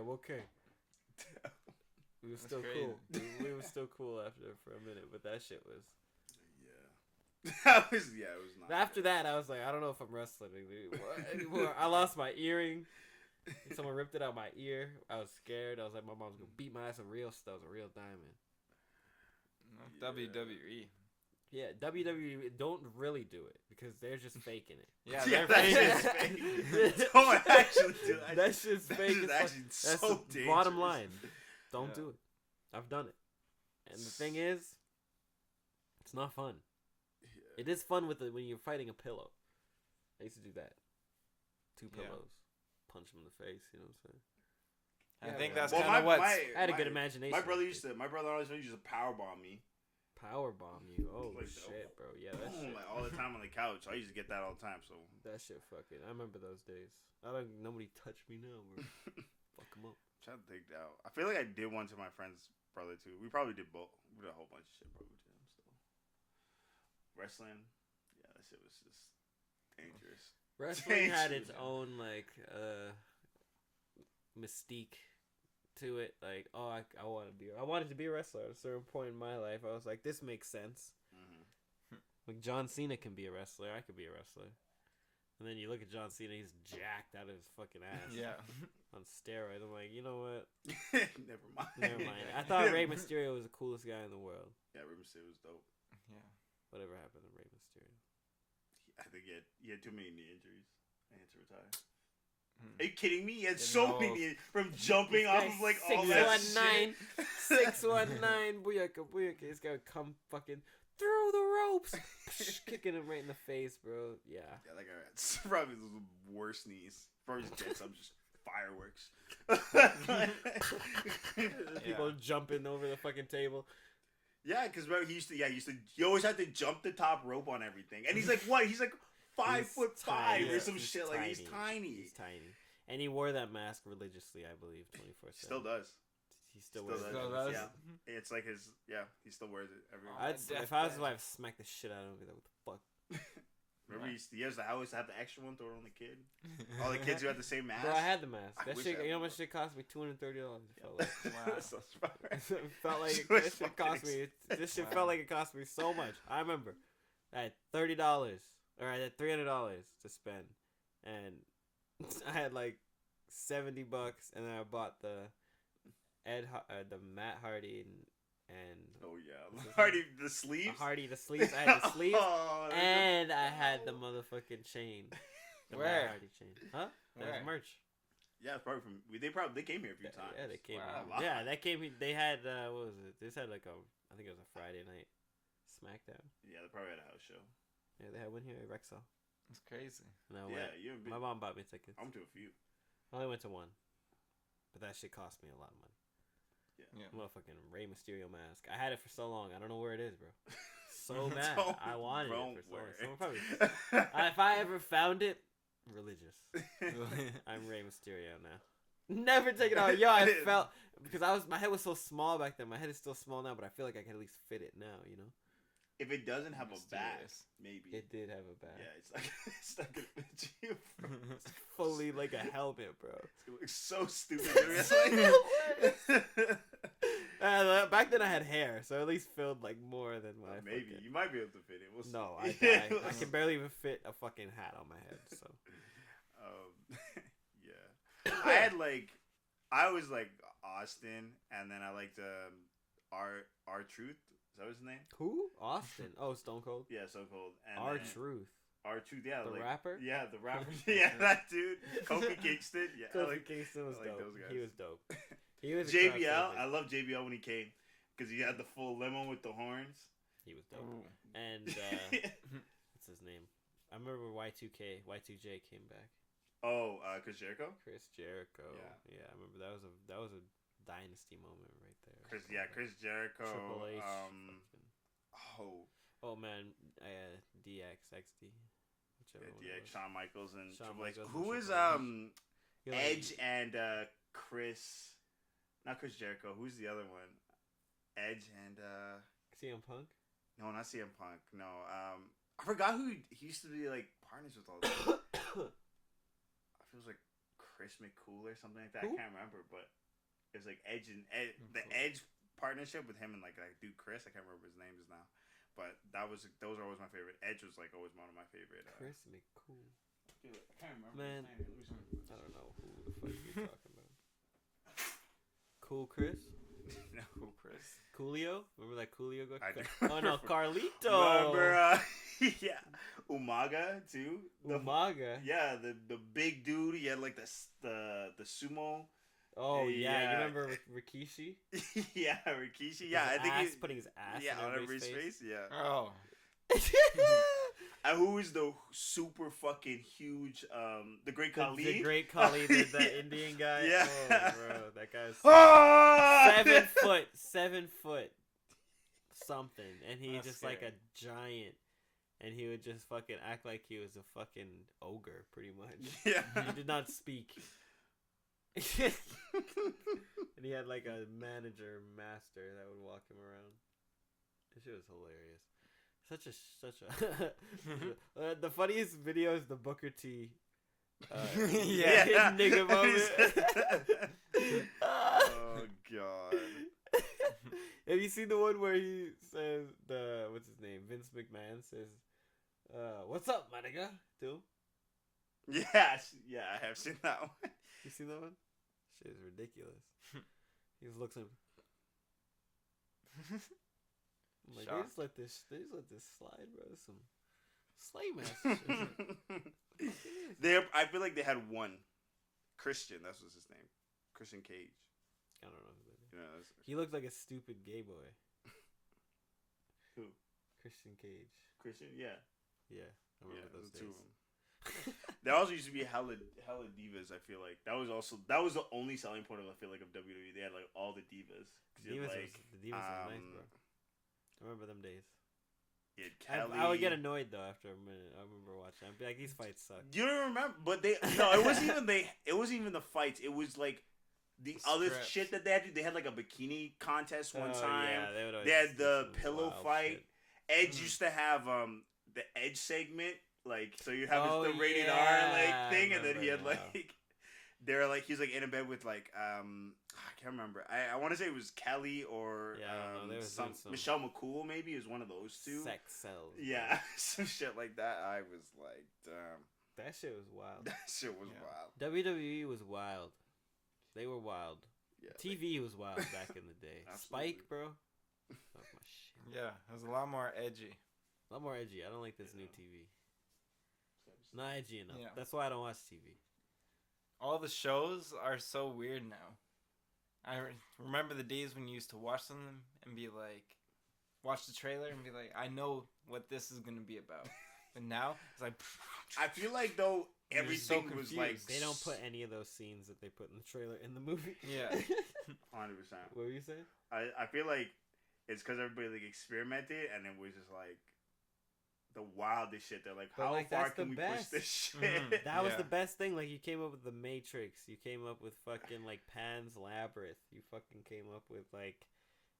We were still crazy. cool. We were still cool after for a minute, but that shit was. It was not. After that, I was like, I don't know if I'm wrestling anymore. I lost my earring. Someone ripped it out of my ear. I was scared. I was like, my mom's gonna beat my ass. That was a real diamond. No, WWE. Yeah, WWE don't really do it because they're just faking it. Yeah, Yeah, they're that's fake. just fake. Don't actually do that. That's just fake. That is actually That's so the dangerous. bottom line. Don't Yeah. do it. I've done it. And the thing is, it's not fun. Yeah. It is fun when you're fighting a pillow. I used to do that. 2 Yeah. pillows. Punch them in the face, you know what I'm saying? I Yeah, think well, that's Well, kind of what's. I had a good imagination. My brother always used to power bomb me. Power bomb you. Oh, Like, shit, bro. Yeah, that Boom, shit. like all the time on the couch. I used to get that all the time. So That shit fucking. I remember those days. Nobody touched me now, bro. Fuck them up. I'm trying to think now. I feel like I did one to my friend's brother too. We probably did both. We did a whole bunch of shit probably to him. So wrestling, yeah, that shit was just dangerous. Wrestling had Dangerous. its own like mystique to it. Like, oh, I wanted to be a wrestler at a certain point in my life. I was like, this makes sense. Mm-hmm. Like John Cena can be a wrestler. I could be a wrestler. And then you look at John Cena, he's jacked out of his fucking ass. Yeah. On steroids. I'm like, you know what? Never mind. Never mind. I thought Rey Mysterio was the coolest guy in the world. Yeah, Rey Mysterio was dope. Yeah. Whatever happened to Rey Mysterio? I think he had too many knee injuries. I had to retire. Hmm. Are you kidding me? He had Didn't so know. many knee from jumping off of like all that shit. 619, booyaka, booyaka. This guy would come fucking through the ropes, kicking him right in the face, bro. Yeah. Yeah, that guy had probably the worst knees. Probably just get some just fireworks. People jumping over the fucking table. Yeah, because he always had to jump the top rope on everything. And he's like, what? He's like 5'5" tiny. or some He's shit. Like, he's tiny. He's tiny. And he wore that mask religiously, I believe, 24/7. Still does. He still Still wears it. does. every- Yeah. It's like he still wears it every If I was his wife, I'd smack the shit out of him. Be like, what the fuck? Remember, he has the house to have the extra one, throw it on the kid. All the kids who had the same mask. Bro, I had the mask. I That wish shit, I you know how had much shit cost me? $230. It felt like. Wow. So smart. It felt like So this shit fucking cost me. This shit Wow. felt like it cost me so much. I remember, I had $30 or I had $300 to spend, and I had like $70, and then I bought the Matt Hardy and Oh yeah, Hardy the sleeves. the sleeves. I had the sleeves, Oh, and I had the motherfucking chain. The Matt Where? Hardy chain. Huh? That was Where? merch. yeah, it's probably from they came here a few times. Yeah, they came. Wow. in. Yeah, that came. They had what was it? They just had like I think it was a Friday night SmackDown. Yeah, they probably had a house show. Yeah, they had one here at Rexall. It's crazy. And I Yeah, went. you haven't been. My mom bought me tickets. I went to a few. I only went to one, but that shit cost me a lot of money. Yeah. Motherfucking Rey Mysterio mask. I had it for so long. I don't know where it is, bro. So bad. Don't- I wanted don't it for so wear long. it. Someone probably. If I ever found it, religious. I'm Rey Mysterio now. Never take it off. Yo, I felt because my head was so small back then. My head is still small now, but I feel like I can at least fit it now. You know. If it doesn't have a back, Mysterious. maybe. It did have a back. Yeah, it's not gonna fit you. Bro. It's fully like a helmet, bro. It's gonna look so stupid. Back then I had hair, so at least filled like more than when I Maybe fucking- you might be able to fit it. We'll see. No, I can barely even fit a fucking hat on my head. So Yeah, I was like Austin, and then I liked R Truth. Is that his name? who? Austin. Oh, Stone Cold. Yeah, so cold. And R then Truth. R Truth. Yeah, The like, rapper? Yeah, the rapper. Yeah, that dude. Kofi Kingston. Yeah, Kofi Kingston was I like dope. those guys. He was dope. He was a JBL. crowd I favorite. love JBL when he came because he had the full limo with the horns. He was dope. Ooh. And what's his name? I remember Y2J came back. Oh, Chris Jericho. Chris Jericho. Yeah. I remember that was a dynasty moment right there. Chris Jericho. Triple H. Oh, Oh man, DX, XD. Whichever one it yeah, was. Shawn Michaels and Shawn Triple H. Michaels and Who is Triple H. He like- Edge and Chris? Not Chris Jericho. Who's the other one? Edge and CM Punk? no, not CM Punk. No, I forgot who he used to be like partners with all them. I feel it was like Chris McCool or something like that. Who? I can't remember, but it was like Edge and the Edge partnership with him and like dude Chris. I can't remember his name just now, But those are always my favorite. Edge was like always one of my favorite. Chris McCool. Dude, I can't remember. Man, his name. I don't know who the fuck you're talking about. Cool Chris? No. Cool, Chris. Coolio? Remember that Coolio guy? I do. Oh no, Carlito. Remember, yeah, Umaga too. Umaga. Yeah, the big dude. He had like the sumo. Oh yeah, Yeah. you remember Rikishi? Yeah, Rikishi. Yeah, I think he's he putting his ass. yeah in on everybody's everybody's face. Yeah. Oh. And who is the super fucking huge the Great Khali? The Great Khali, that Indian guy. Yeah. Oh, bro, that guy's Ah! 7 foot something, and he's That's just like scary. a giant, and he would just fucking act like he was a fucking ogre, pretty much. Yeah. He did not speak. And he had like a manager master that would walk him around. This shit was hilarious. Such a the funniest video is the Booker T. Yeah. Nigga moment. Oh god. Have you seen the one where he says what's his name? Vince McMahon says, "What's up, my nigga?" Too. Yeah, I have seen that one. You seen that one? Shit is ridiculous. He just looks at him. I'm like, they just let this slide, bro. Some slay master shit. I feel like they had one Christian. That's what's his name. Christian Cage. I don't know who that is. You know, He looked like a stupid gay boy. Who? Christian Cage. Christian. Yeah. Yeah, I remember those the two days. of them. There also used to be hella divas. I feel like that was the only selling point of WWE. They had like all the divas. The divas were nice, bro. I remember them days. You had Kelly. I would get annoyed though after a minute. I remember watching. I'd be like, these fights suck. You don't remember, but it wasn't even It wasn't even the fights. It was like the other scripts. shit that they had. They had like a bikini contest one time. Yeah, They had the do some pillow wild fight. shit. Edge used to have the Edge segment, like so you have Oh, the rated yeah, R like thing, I and then he had remember like they're like he's like in a bed with like I can't remember. I want to say it was Kelly or Yeah, I don't know. They was doing some Michelle McCool maybe is one of those two. Sex sells. Yeah, some shit like that. I was like, damn, That shit was wild. that shit was Yeah. wild. WWE was wild. They were wild. Yeah, TV was wild back in the day. Absolutely. Spike, bro. That was my shit. Yeah, it was a lot more edgy. A lot more edgy. I don't like this new TV. Not edgy enough. Yeah. That's why I don't watch TV. All the shows are so weird now. I remember the days when you used to watch them and be like, watch the trailer and be like, I know what this is gonna be about. But now it's like, I feel like though You're so everything was like confused. They don't put any of those scenes that they put in the trailer in the movie. Yeah. 100%. What were you saying? I feel like it's because everybody like experimented and it was just like the wildest shit. They're like, But, how like, far that's the can we push best. this shit? Mhm. That was Yeah. the best thing. Like, you came up with The Matrix. You came up with fucking, like, Pan's Labyrinth. You fucking came up with, like...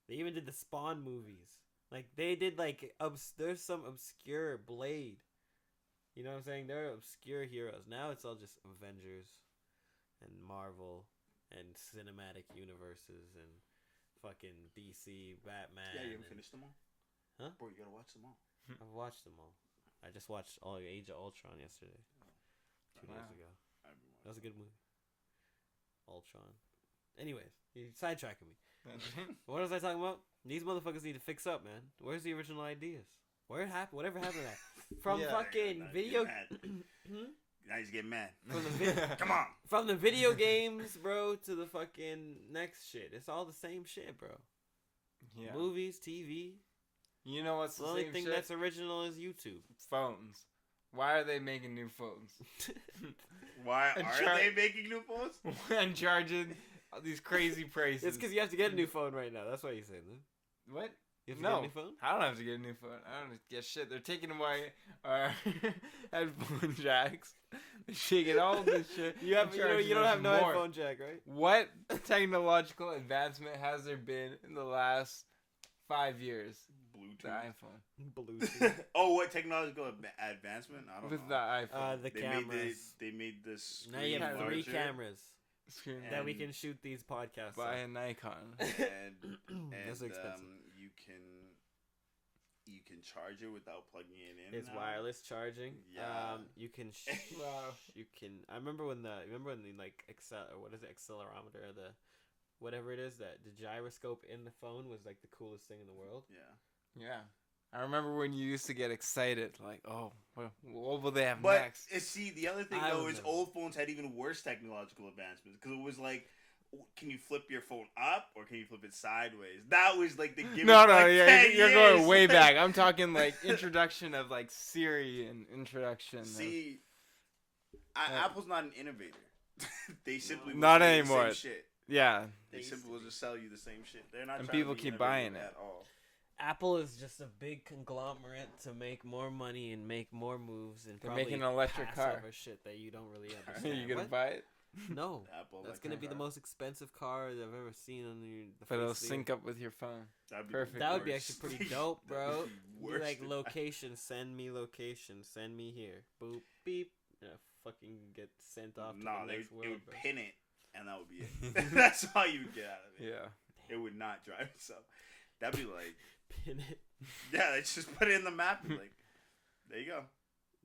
They even did the Spawn movies. Like, they did, like... there's some obscure Blade. You know what I'm saying? They're obscure heroes. Now it's all just Avengers and Marvel and cinematic universes and fucking DC, Batman. Yeah, you haven't and- finished them all? Huh? Bro, you gotta watch them all. I've watched them all. I just watched all Age of Ultron yesterday. 2 days Wow. ago. I've been That was a good movie. Ultron. Anyways, you're sidetracking me. What was I talking about? These motherfuckers need to fix up, man. Where's the original ideas? Where it happened? Whatever happened to that? From Yeah. fucking Now he's video. getting mad. Now he's getting mad. From the Come on. From the video games, bro, to the fucking next shit. It's all the same shit, bro. Yeah. Movies, TV. You know what's The the only same thing shit? that's original is YouTube. Phones. Why are they making new phones? Why And are they making new phones? And charging these crazy prices. It's because you have to get a new phone right now. That's why you're saying that. What? You have to No, get a new phone? I don't have to get a new phone. I don't have to get shit. They're taking away our headphone jacks. They're taking all this shit. You have and you, know, charging you don't us have no more. headphone jack, right? What technological advancement has there been in the last 5 years? The Bluetooth. iPhone. Bluetooth. Oh, what technological advancement? I don't With know. the iPhone. The They cameras. made this. Now you have 3 larger, cameras Screen that we And- can shoot these podcasts by on. a Nikon. and That's expensive. you can you can charge it without plugging it in. It's wireless charging. Yeah. You can. Wow. You can. I remember when the like accelerometer or the whatever it is that the gyroscope in the phone was like the coolest thing in the world. Yeah. Yeah. I remember when you used to get excited, like, oh, what will they have But next? see, the other thing though is old phones had even worse technological advancements because it was like, can you flip your phone up or can you flip it sideways? That was like the gimmick. No, like yeah, 10 you're years. going way back. I'm talking like introduction of like Siri and introduction. See, Apple's not an innovator. They simply not will sell you anymore. the same shit. Yeah. They simply will just sell you the same shit. They're not. And trying people to be keep innovative buying it. at all. Apple is just a big conglomerate to make more money and make more moves and They're probably making an electric pass car. over shit that you don't really Are understand. you gonna What? buy it? No, Apple that's gonna be the most expensive car that I've ever seen on the. But it'll face of the sync up with your phone. That'd be Perfect. That would be worst. actually pretty dope, bro. That'd be Be worse like than- location, send me location, send me here, boop beep, fucking get sent off to Nah, the next it world, would bro. pin it, and that would be it. That's all you would get out of it. Yeah. It would not drive itself. That'd be like, Pin it. yeah, let's just put it in the map. And like, there you go.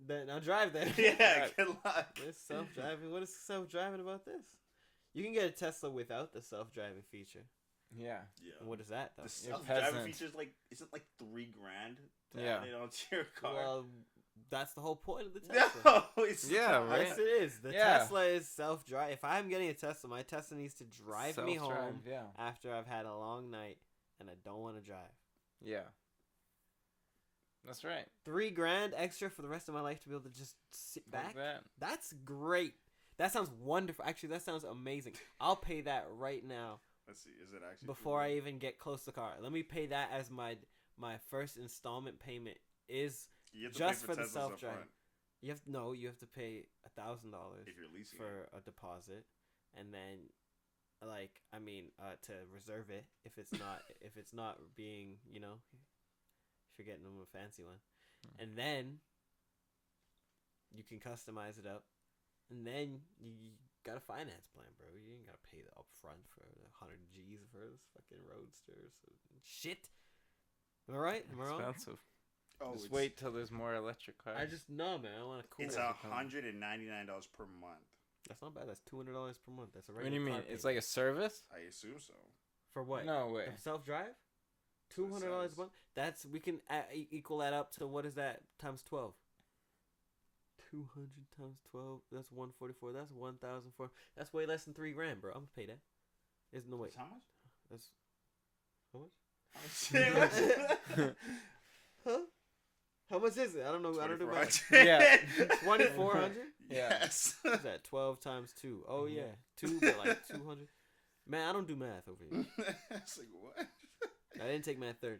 Then now drive there. Yeah, Right. good luck. It's self-driving. What is self-driving about this? You can get a Tesla without the self-driving feature. Yeah. Yeah. What is that though? The You're self-driving peasant. feature's like, isn't like $3,000 to Yeah. add it onto your car? Well, that's the whole point of the Tesla. No, it's Yeah, not. right. Yes, it is. The Yeah. Tesla is self-drive. If I'm getting a Tesla, my Tesla needs to drive me Self-drive, home Yeah. after I've had a long night and I don't want to drive. Yeah. That's right. $3,000 extra for the rest of my life to be able to just sit Like back. that. That's great. That sounds wonderful. Actually, that sounds amazing. I'll pay that right now Let's see, is it actually before I $3,000? even get close to the car. Let me pay that as my first installment payment. Is You have to just pay for the Teslas up self-drive. front you have to pay $1,000 if you're leasing it. for a deposit, and then to reserve it if it's not being, if you're getting them a fancy one, and then you can customize it up, and then you got a finance plan, bro. You ain't gotta pay the upfront for 100 G's for this fucking roadster shit. Am I right? Am I wrong? Expensive. Oh, Just it's, wait till there's more electric cars. I just know, man. I want a cool. It's Cool. $199 per month. That's not bad. That's $200 per month. That's a What regular. do you mean? car It's payment. like a service? I assume so. For what? No way. Self drive. That's what it $200 says. a month. That's we can equal that up to what is that times 12? 200 times 12. That's 144. That's 1,004. That's way less than $3,000, bro. I'm gonna pay that. There's no way. How much? That's how much? How much? Huh? How much is it? I don't know. I don't do math. Yeah. 2,400. Yeah. Yes. What's that? 12 times 2. Oh yeah, 2, but like 200. Man, I don't do math over here. It's like what? I didn't take math 30.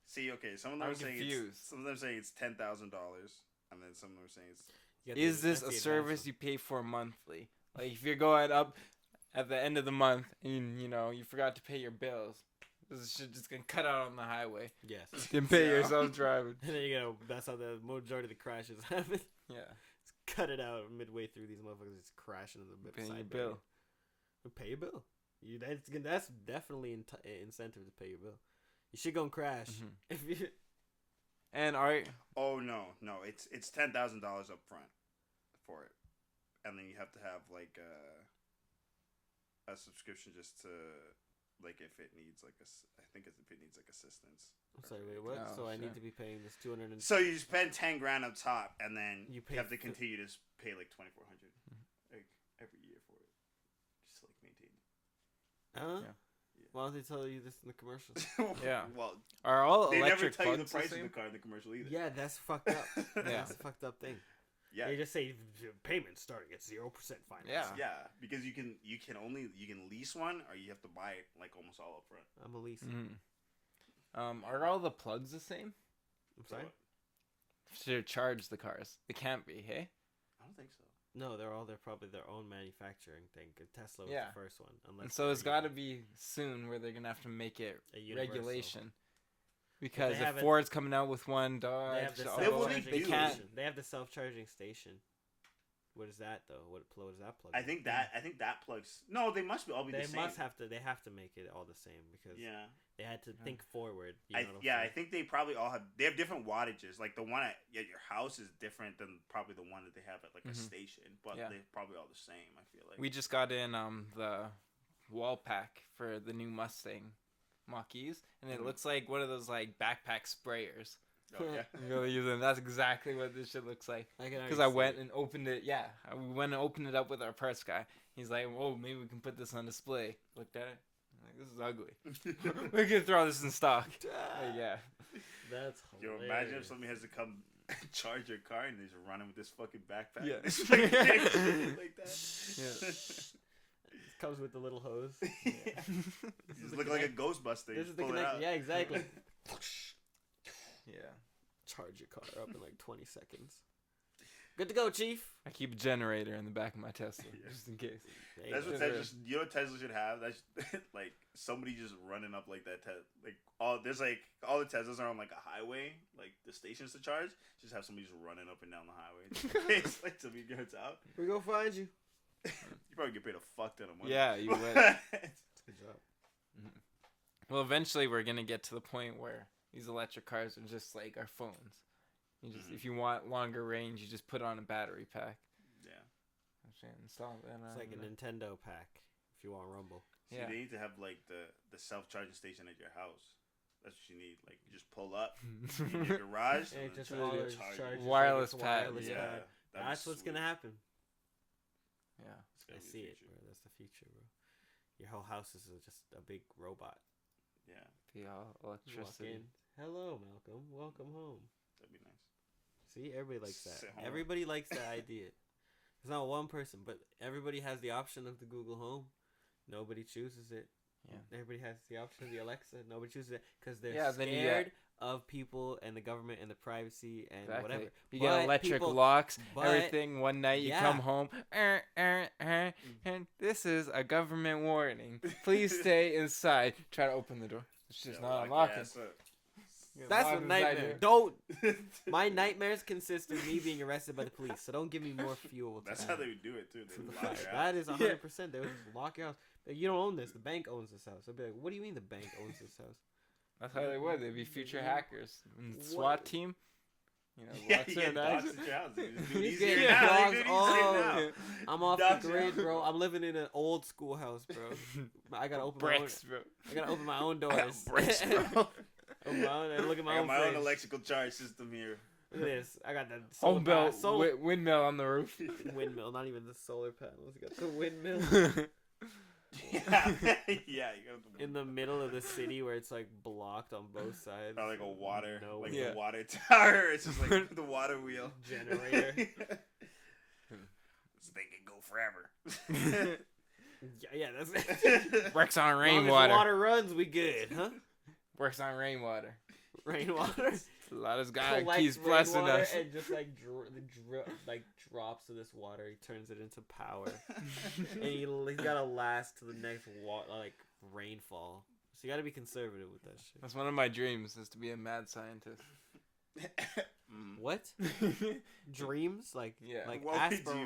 See, okay, some of them I'm are saying confused. some of them saying it's $10,000, and then some of them are saying it's You got Is the- this that's a the service advanced you pay for monthly? Like if you're going up at the end of the month and you forgot to pay your bills, this shit just gonna cut out on the highway. one. Yes. You can pay Yeah. yourself driving. And then you go. That's how the majority of the crashes happen. Yeah. Just cut it out midway through. These motherfuckers just crashing in the Paying side your barrier. bill. Pay your bill. That's definitely incentive to pay your bill. You should go and crash. Mhm. If you And oh no, it's $10,000 up front for it, and then you have to have like a subscription just to like if it needs like if it needs like assistance. I'm sorry, wait, what? Oh, So I need sure. to be paying this 200 and So you spend $10,000 up top, and then You you, pay have to fi- continue to pay like $2,400 like every year for it, just to, like maintain huh? Yeah. Why don't they tell you this in the commercial? it. Yeah. Well, are all they never electric tell you the plugs price of same? the car in the commercial either. Yeah, that's fucked up. Yeah. That's a fucked up thing. Yeah. They just say payments starting at 0% finance. Yeah. Yeah, because you can lease one or you have to buy it like almost all up front. I'm a lease. Are all the plugs the same I'm sorry. to charge the cars? They can't be, hey? I don't think so. No, they're probably their own manufacturing thing. 'Cause Tesla was Yeah. the first one. Unless And so it's they're got to be soon where they're gonna have to make it a universal. regulation. Because have if it- Ford's coming out with one, They have Dodge, the all They will those- be self-charging they due. can't. station. They have the self-charging station. What is that though? What does that plug? I think that plugs. No, they must all be the same. They have to make it all the same because they had to think forward. I think they probably all have different wattages. Like the one at your house is different than probably the one that they have at like a station, but they're probably all the same. I feel like we just got in the wall pack for the new Mustang Mach-E's, and it looks like one of those like backpack sprayers. Oh, yeah. Really using. That's exactly what this shit looks like. Because I went and opened it. Yeah, we went and opened it up with our parts guy. He's like, "Whoa, maybe we can put this on display." Looked at it. I'm like, this is ugly. We can throw this in stock. Yeah. That's hilarious. Yo, imagine if somebody has to come charge your car and they're just running with this fucking backpack. Yeah. It's like that. Yeah. It comes with the little hose. Yeah. You just look like a Ghostbuster. This is the connection. Yeah, exactly. Yeah. Charge your car up in like 20 seconds. Good to go, Chief. I keep a generator in the back of my Tesla just in case. That's what Tesla. You know what Tesla should have? That's like somebody just running up like that. Like all the Teslas are on like a highway, like the stations to charge. Just have somebody just running up and down the highway. It's like somebody gets out. We go find you. You probably get paid a fuck ton of money. Yeah, you would. Good job. Mm-hmm. Well, eventually we're gonna get to the point where these electric cars are just like our phones. You just, if you want longer range, you just put on a battery pack. Yeah. Install that. It's like a Nintendo pack if you want Rumble. See, they need to have like the self-charging station at your house. That's what you need. Like, you just pull up in your garage. And just charge wireless pad. Yeah. That's what's going to happen. Yeah. I see it, bro. That's the future, bro. Your whole house is just a big robot. Yeah. Be all electricity. Hello, Malcolm. Welcome home. That'd be nice. See, everybody likes that. Everybody likes that idea. It's not one person, but everybody has the option of the Google Home. Nobody chooses it. Yeah. Everybody has the option of the Alexa. Nobody chooses it because they're scared of people and the government and the privacy and whatever. You get electric locks, everything. One night you come home, and this is a government warning. Please stay inside. Try to open the door. It's just not unlocking. That's a nightmare. Don't. My nightmares consist of me being arrested by the police. So don't give me more fuel. That's how they would do it too. They would lock your house. That is 100%. They would just lock your house. You don't own this. The bank owns this house. I'd be like, what do you mean the bank owns this house? That's how they would. They'd be future hackers. And the SWAT team. You know, you get dogs at your house. You get dogs all. I'm off the grid, bro. I'm living in an old school house, bro. I gotta open bricks, bro. I gotta open my own doors. Bricks, bro. Look at my own own electrical charge system here. Look at this. I got the windmill on the roof. Windmill, not even the solar panels. You got the windmill. Yeah, you got in the middle of the city where it's like blocked on both sides. Or like a water, the water tower. It's just like the water wheel generator. This thing can go forever. Yeah, that's it. Works on rainwater. As long as the water runs, we good, huh? Works on rainwater. Rainwater. A lot of God keeps blessing us. And just like drops of this water, he turns it into power. And he's gotta last to the next rainfall. So you gotta be conservative with that shit. That's one of my dreams, is to be a mad scientist. What? Dreams? Like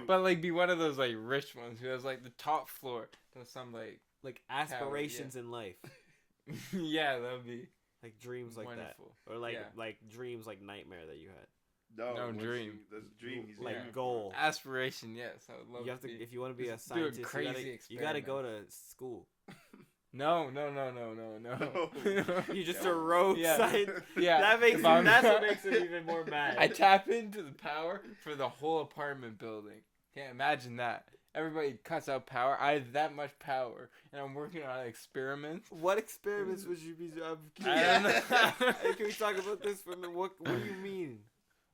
but like be one of those like rich ones who has like the top floor to some like aspirations in life. Yeah, that would be like dreams like wonderful. That, or like dreams like nightmare that you had. No dream. That's a dream. He's like goal. Aspiration, yes. I would love you have to be. If you want to be a scientist, you gotta go to school. No. You're just a rogue scientist. Yeah. That's what makes it even more mad. I tap into the power for the whole apartment building. Can't imagine that. Everybody cuts out power. I have that much power, and I'm working on experiments. What experiments would you be? I don't know. Can we talk about this for a minute? What do you mean?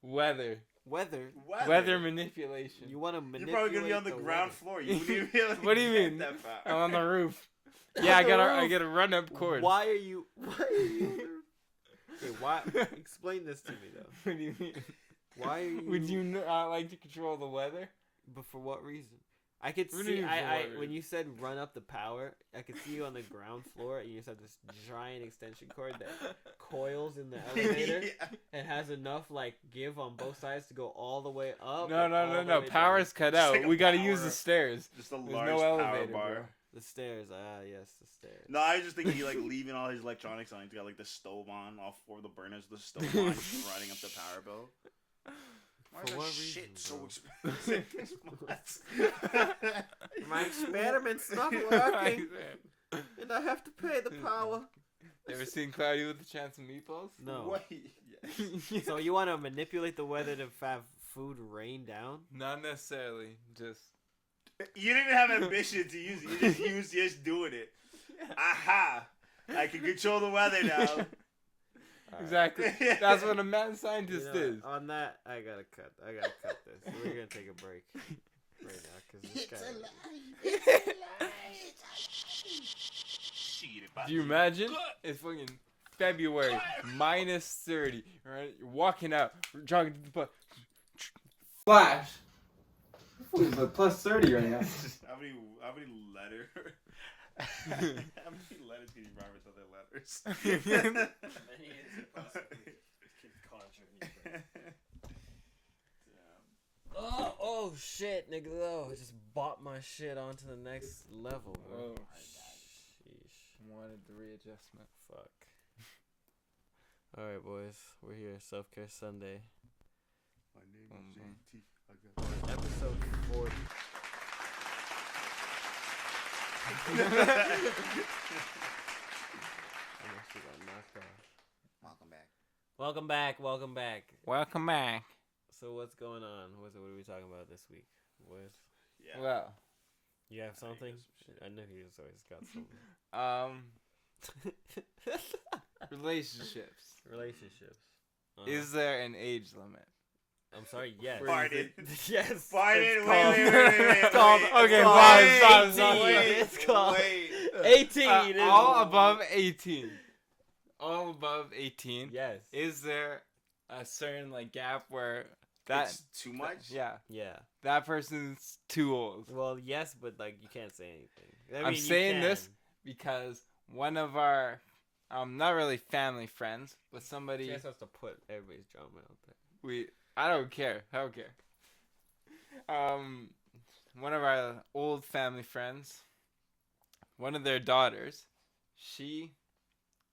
Weather manipulation. You want to manipulate? You're probably gonna be on the ground floor. You wouldn't even be able to What do you mean? That far. I'm on the roof. Yeah, I gotta run up cord. Why are you? Okay, why? Explain this to me though. What do you mean? Why are you? Would you not like to control the weather? But for what reason? I could What do you see. mean I for when water? you said run up the power, I could see you on the ground floor, and you just have this giant extension cord that coils in the elevator Yeah. and has enough like give on both sides to go all the way up. No, and no, all no, the no. way Power's cut Just out. like a We gotta use power- the stairs. Just a There's large no power elevator, bar. bro. down. The stairs. Ah, yes, the stairs. No, I was just thinking he like leaving all his electronics on. He's got like the stove on, all 4 of the burners, the stove on, just running up the power bill. Why For is that what shit reason, so bro? expensive this month? My experiment's not working, and I have to pay the power. Ever seen Cloudy with a Chance of Meatballs? No. Wait, yes. So you want to manipulate the weather to have food rain down? Not necessarily. Just You didn't even have ambition to use it. You just doing it. Aha! I can control the weather now. exactly. That's what a mad scientist You know, is. on that, I gotta cut this. We're gonna take a break right now because this guy. Do you imagine? It's fucking February, -30. Right? You're walking out, jogging to the bus. Flash. But +30 right now. How many letters? How many letters can you remember with other letters? Many as you possibly can conjure. Oh shit, nigga! Oh, I just bought my shit onto the next level, bro. Oh. Sheesh. Wanted the readjustment. Fuck. All right, boys, we're here. Self Care Sunday, My name is JT. I got episode 40. I'm actually got knocked off. Welcome back. Welcome back. Welcome back. So what's going on? What are we talking about this week? What? Yeah. Well, You have something? I know he's always got something. relationships. Relationships. Is there an age limit? I'm sorry. Yes. Pardon. Yes. Pardon. It's Wait. It's called- okay, pause, 18. It's called Wait. 18. All above 18. All above 18. Yes. Is there a certain like gap where that It's too much? yeah, Yeah. that person's too old? Well, yes, but like you can't say anything. I I'm mean, you saying this can. because one of our not really family friends, but You somebody guys have to put everybody's drama out there. I don't care. One of our old family friends, one of their daughters, she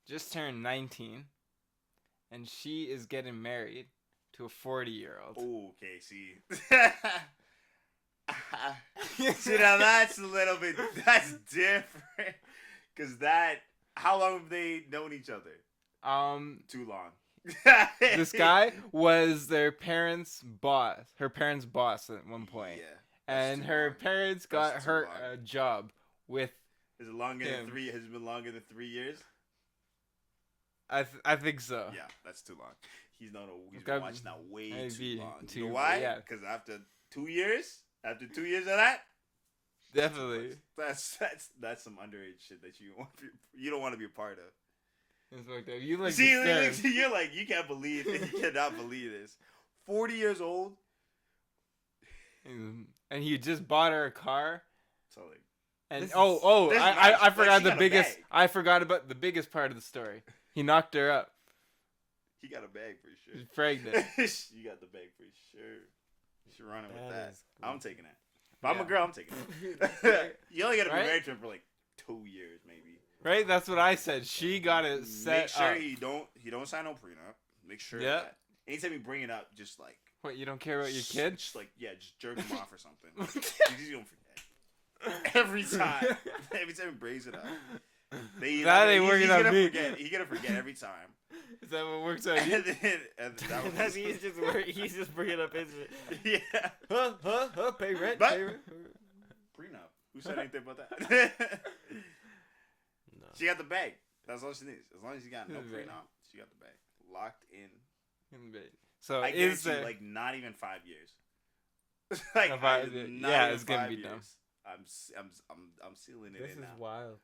just turned 19, and she is getting married to a 40-year-old. Oh, okay, see. See, now that's a little bit, that's different. Because how long have they known each other? Too long. This guy was their parents' boss, her parents' boss at one point. Yeah. And too her long. parents That's got too her long. a job with, Is it longer Him. than 3? Has it been longer than 3 years? I think so. Yeah, that's too long. He's been Gotta watching that way maybe too long. You too, know why? yeah. Because after 2 years of that, Definitely. that's some underage shit that you don't want to be a part of. It's fucked up. You like See, the stairs. you're like, you can't believe it. You cannot believe this. 40 years old. And he just bought her a car. So like, And This is- I this is nice. I forgot She the got a biggest. bag. I forgot about the biggest part of the story. He knocked her up. he got a bag for She's sure. pregnant. You got the bag for sure. You should run it with that. is I'm taking that. If I'm Yeah. a girl, I'm taking it. You only got to be Right? married to him for like 2 years, maybe. Right? That's what I said. She got it Make set sure up. he don't sign no prenup. Make sure Yeah. that anytime you bring it up, just like What, you don't care about your kid? just like just jerk him off or something. You don't forget every time. Every time he brings it up, That ain't working he's on gonna me. Forget. He's gonna forget every time. Is that what works on And you? then that was That's he's just bringing up his. yeah. Huh? Pay rent. But- Pay rent. Prenup. Who said anything about that? No. She got the bag. That's all she needs. As long as you got no The bag. prenup, she got the bag locked in. So I is guarantee there? you, like not even 5 years. Like If not yeah, even it's gonna 5 be years. dumb. I'm sealing it This in is now. wild.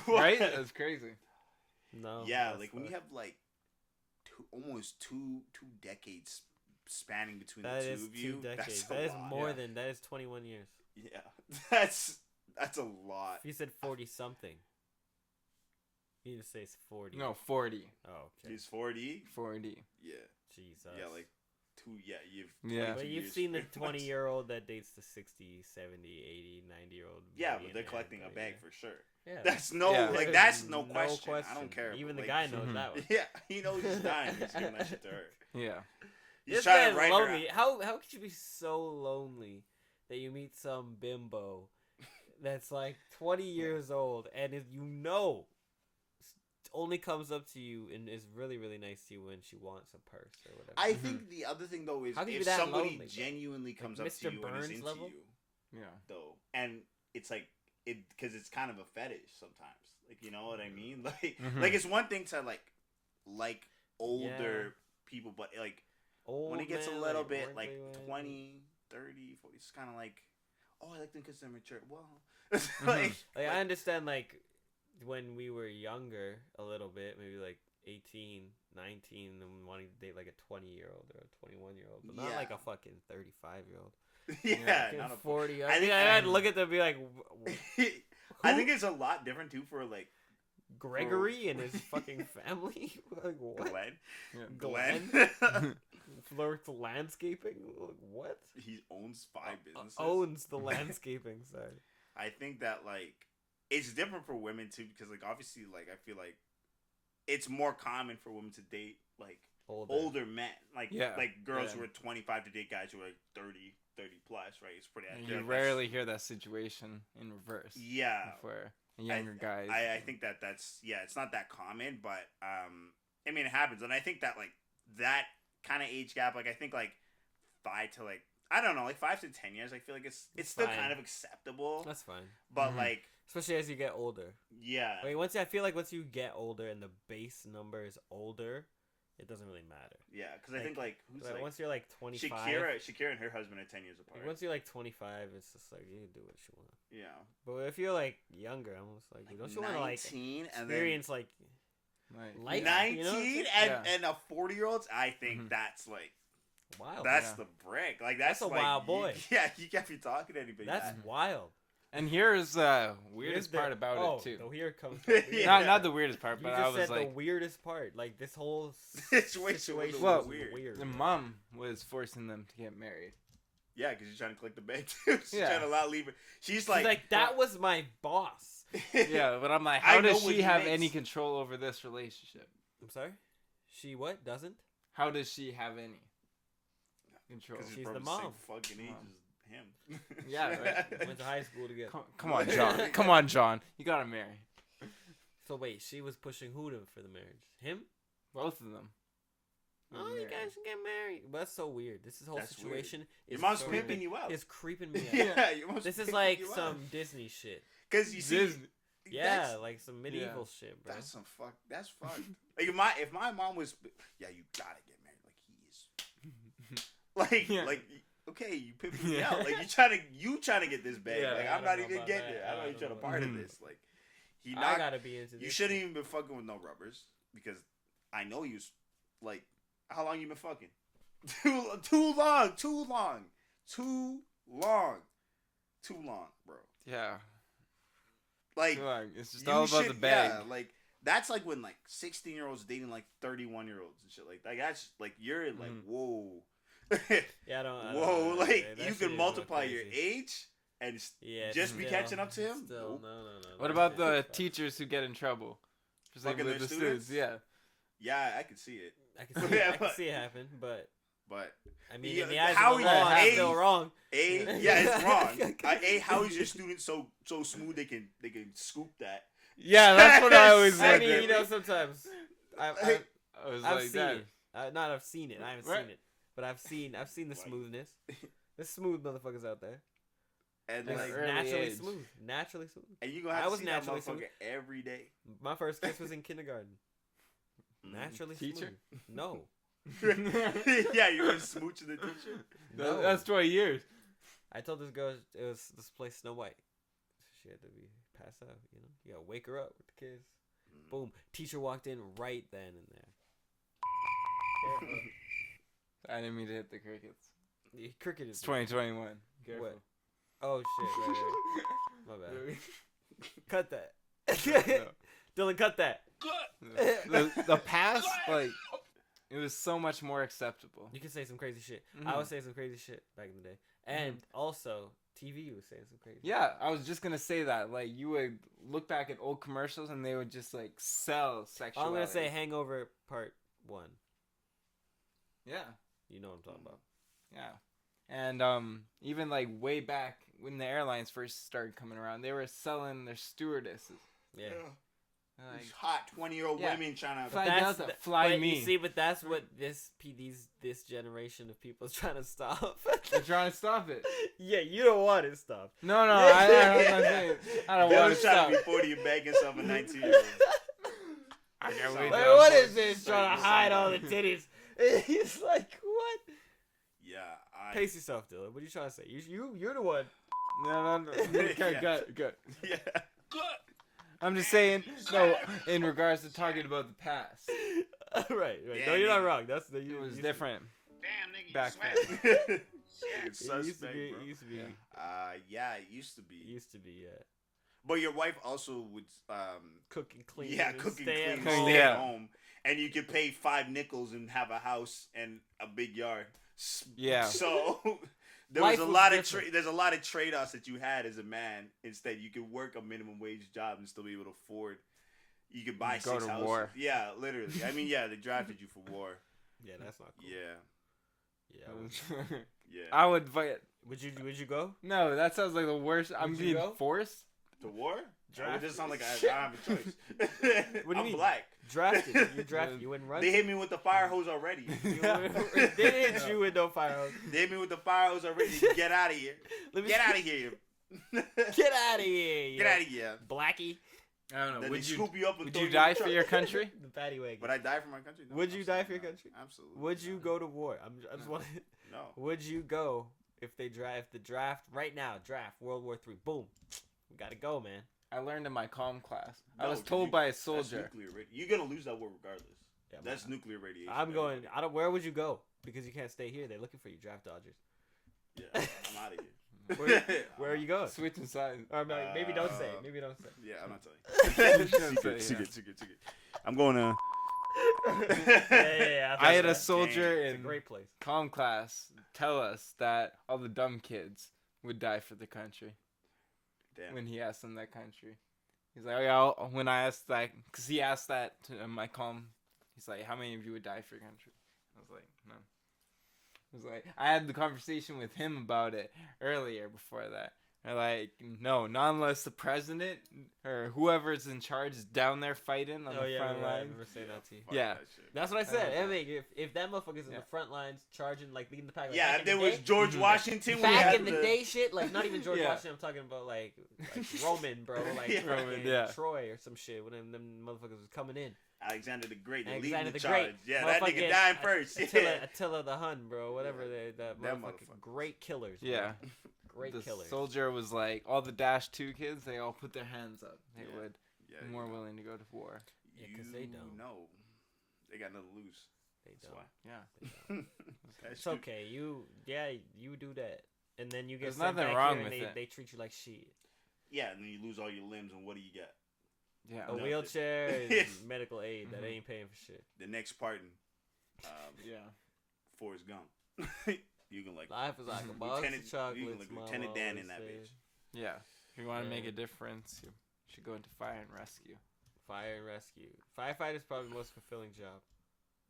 Right? That's crazy. No. Yeah, that's like when not- you have like almost two decades spanning between That the is two of 2 you. decades. That's a That is lot. more Yeah. than that is 21 years. Yeah, that's a lot. If you said 40 something, you need to say it's 40. No, 40. Oh, okay. He's 40. 40. Yeah. Jesus. Yeah, like two. Yeah, Yeah. But you've years seen the pretty much. 20-year-old that dates the 60, 70, 80, 90-year-old. Yeah, but they're collecting a bag for sure. Yeah. That's no, Yeah. like that's no question. I don't care. Even but, the like, guy knows that one. Yeah, he knows he's dying. He's giving that shit to her. Yeah. He's This trying to man's write lonely. her. How could you be so lonely that you meet some bimbo that's like 20 years old and only comes up to you and is really, really nice to you when she wants a purse or whatever. I think the other thing though is How can you if be that somebody lonely, bro? genuinely comes up Mr. to you and Burns is into level? you, Yeah. though, and it's like it because it's kind of a fetish sometimes. Like you know what I mean? Like like it's one thing to like older people, but like when it gets a little bit like 20, 30, 40, it's kind of like, oh, I like them because they're mature. Well, like I understand like when we were younger a little bit, maybe like 18, 19, and wanting to date like a 20-year-old or a 21-year-old, but not like a fucking 35-year-old. yeah, Fucking not a 40. I think I'd look at them and be like, I think it's a lot different too for like Gregory and his fucking family? Like, what? Glenn. Yeah. Glenn. Flirts landscaping? Like, what? He owns 5 businesses. Owns the landscaping side. I think that like it's different for women too because like obviously like I feel like it's more common for women to date like older men like girls who are 25 to date guys who are like 30 plus, right? It's pretty. You rarely hear that situation in reverse. Yeah, for younger guys. I think that's it's not that common, but I mean it happens, and I think that like that kind of age gap, like I think like 5 to like I don't know, like 5 to 10 years, I feel like it's still fine. kind of acceptable. That's fine. But like especially as you get older. Yeah. I mean, I feel like once you get older and the base number is older, it doesn't really matter. Yeah, because I think like who's like once you're like 25, Shakira and her husband are 10 years apart. Like, once you're like 25, it's just like you can do what you want. Yeah. But if you're like younger, I'm almost like don't you want to like experience like life? 19 you know? and a 40-year-old, I think that's like wild. That's the brick. Like that's a like, wild boy. You can't be talking to anybody. That's wild. And here's the weirdest part about it too. Here comes not the weirdest part, you but just I was said like the weirdest part. Like this whole situation was weird. The mom was forcing them to get married. Yeah, because she's trying to collect the bag too. She's trying to not leave it. She's like that was my boss. Yeah, but I'm like, how does she have any control over this relationship? I'm sorry? She what? Doesn't? How does she have any control? Because she's the mom. Fucking age is him. Yeah, right. Went to high school together. Come on, John. Come on, John. You gotta marry. So wait, she was pushing who for the marriage? Him? Both of them. Oh, you guys can get married. But that's so weird. This whole situation is your mom's pimping you out. It's creeping me out. Yeah, your mom's this is like some Disney shit. Because you see, yeah, like some medieval shit, bro. That's some fuck. That's fucked. Like if my mom was, you gotta get married. Like he is. Like okay, you pimping me out. Like you trying to get this bag. Yeah, like I'm not even getting it. I don't even trying to part of this. Like I gotta be into this. You shouldn't even been fucking with no rubbers because I know you was like. How long you been fucking? Too long, bro. Yeah. Like it's just all about the bag. Yeah, like that's like when like 16-year-olds dating like 31-year-olds and shit. Like that's like you're like whoa. Yeah, I don't. Whoa, like you can multiply your age and just be catching up to him. Still, no. What about the teachers who get in trouble? Just like with the students? Yeah. Yeah, I can see it. I can see it happen, but I mean, in the eyes of the law, it's still wrong. It's wrong. How is your student so smooth they can scoop that? Yeah, that's what I always I said. mean, sometimes I've seen it. I've seen it. I haven't seen it, but I've seen the smoothness. There's smooth motherfuckers out there. And like naturally smooth. And you gonna have to see that motherfucker every day. My first kiss was in kindergarten. Naturally teacher? Smooth. No. Yeah, you were smooching the teacher? No. That's 20 years. I told this girl it was this place Snow White. She had to be passed out, you know? You gotta wake her up with the kiss. Boom. Teacher walked in right then and there. I didn't mean to hit the crickets. Cricket is It's 2021. Careful. What? Oh shit! Right. My bad. Cut that. No. Dylan, cut that. The past, like, it was so much more acceptable. You can say some crazy shit. Mhm. I was saying some crazy shit back in the day, and also TV was saying some crazy. Yeah, I was just gonna say that. Like, you would look back at old commercials and they would just like sell sexuality. I'm gonna say Hangover Part 1. Yeah, You know what I'm talking about. yeah, and even like way back when the airlines first started coming around, they were selling their stewardesses. Yeah. Like, These hot 20-year-old Yeah. women trying to. Fly That's Delta, the- fly but me. You see, but that's what this generation of people is trying to stop. They're trying to stop it. Yeah, you don't want it stopped. No, I'm not saying I don't want Bill's to trying stop. to be 40 and bag himself a 19-year-old. I can't Like, wait. Like, to- what is this? Trying to Like, hide all the titties. He's like, what? Yeah, Pace yourself, Dylan. What are you trying to say? You're the one. No. Okay, good. Yeah. I'm just saying, no, in regards to talking about the past. right. Yeah, No, you're not nigga. wrong. That's the. It was different Damn, nigga, you back swag. then. It's It used to suspect, be. bro. It used to be. Yeah, it used to be. Used to be. Yeah. But your wife also would, Cook and clean. yeah, and cook and stay at clean, home. stay Yeah. at home, and you could pay 5 nickels and have a house and a big yard. Yeah. So there Life was a was lot different. of there's a lot of trade-offs that you had as a man. Instead, you could work a minimum wage job and still be able to afford. You could buy Go 6 to houses. war. Yeah, literally. I mean, yeah, they drafted you for war. Yeah, that's not cool. Yeah, Yeah. I would- yeah. I would fight. Would you go? No, that sounds like the worst. I'm Would you being go? forced. The war? Draft. It just sound like I don't have a choice. What do you I'm mean? black. Drafted. You drafted. You wouldn't run. They hit me with the fire hose already. You wouldn't- they didn't hit you with no fire hose. They hit me with the fire hose already. Get out of here. Let me Get see- out of here. Get out of here. Get out of here. Blackie. I don't know. Then Would they you? scoop you up and Would throw you in die the for truck. your country? The paddy wagon. Would I die for my country? No, Would you die for your absolutely country? not. Absolutely. Would you not. go to war? I just want to. No. Would you go if they drive the draft right now? Draft World War III. Boom. We gotta go, man. I learned in my comm class. I No, was 'cause told you- by a That's soldier. nuclear You're gonna lose that war regardless. Yeah, That's nuclear radiation. I'm going. I don't. Where would you go? Because you can't stay here. They're looking for you, draft dodgers. Yeah, I'm out of here. Where are you going? Switching sides. Or maybe don't say. Maybe don't say. Yeah, I'm not telling you. Shouldn't say, secret. I'm going to. Yeah. I had a It's soldier a in great place. comm class tell us that all the dumb kids would die for the country Damn. when he asked them that country. He's like, oh yeah, when I asked that, because he asked that to my comm, he's like, how many of you would die for your country? I was like, none. I was like, I had the conversation with him about it earlier before that. They're like, no, not unless the president or whoever's in charge is down there fighting on the front I line. remember saying that to you. Fuck Yeah. that shit. That's what I said. Uh-huh. I mean, if that motherfucker's in Yeah. the front lines charging, like leading the pack. Like Yeah, back if in there the was day, George Mhm. Washington, we back had in the to- day shit, like not even George Yeah. Washington. I'm talking about like Roman, bro, like Yeah. fucking Roman, yeah. Troy or some shit. When them motherfuckers was coming in. Alexander the Great, the Alexander leading the the Great. charge. Yeah, that nigga Motherfucking dying first. Attila the Hun, bro. Whatever Yeah. the That motherfucking motherfucker. great killers. Bro. Yeah. Great The killers. soldier was like, all the Dash 2 kids, they all put their hands up. They Yeah. would Yeah, be you more know. willing to go to war. Yeah, 'cause they don't. No, they got nothing to lose. They That's don't. why. Yeah. They don't. That's It's okay. You do that, and then you get There's sent nothing back wrong here and with it. they treat you like shit. Yeah, and then you lose all your limbs, and what do you get? Yeah. A Nothing. wheelchair and medical aid that Mhm. ain't paying for shit. The next pardon, Yeah. Forrest Gump. You can like Life is like a box Lieutenant- of chocolates. you can look Mom Lieutenant Dan in always that said. bitch. Yeah. If you want to make Yeah. a difference, you should go into fire and rescue. Fire and rescue. Firefighter is probably the most fulfilling job.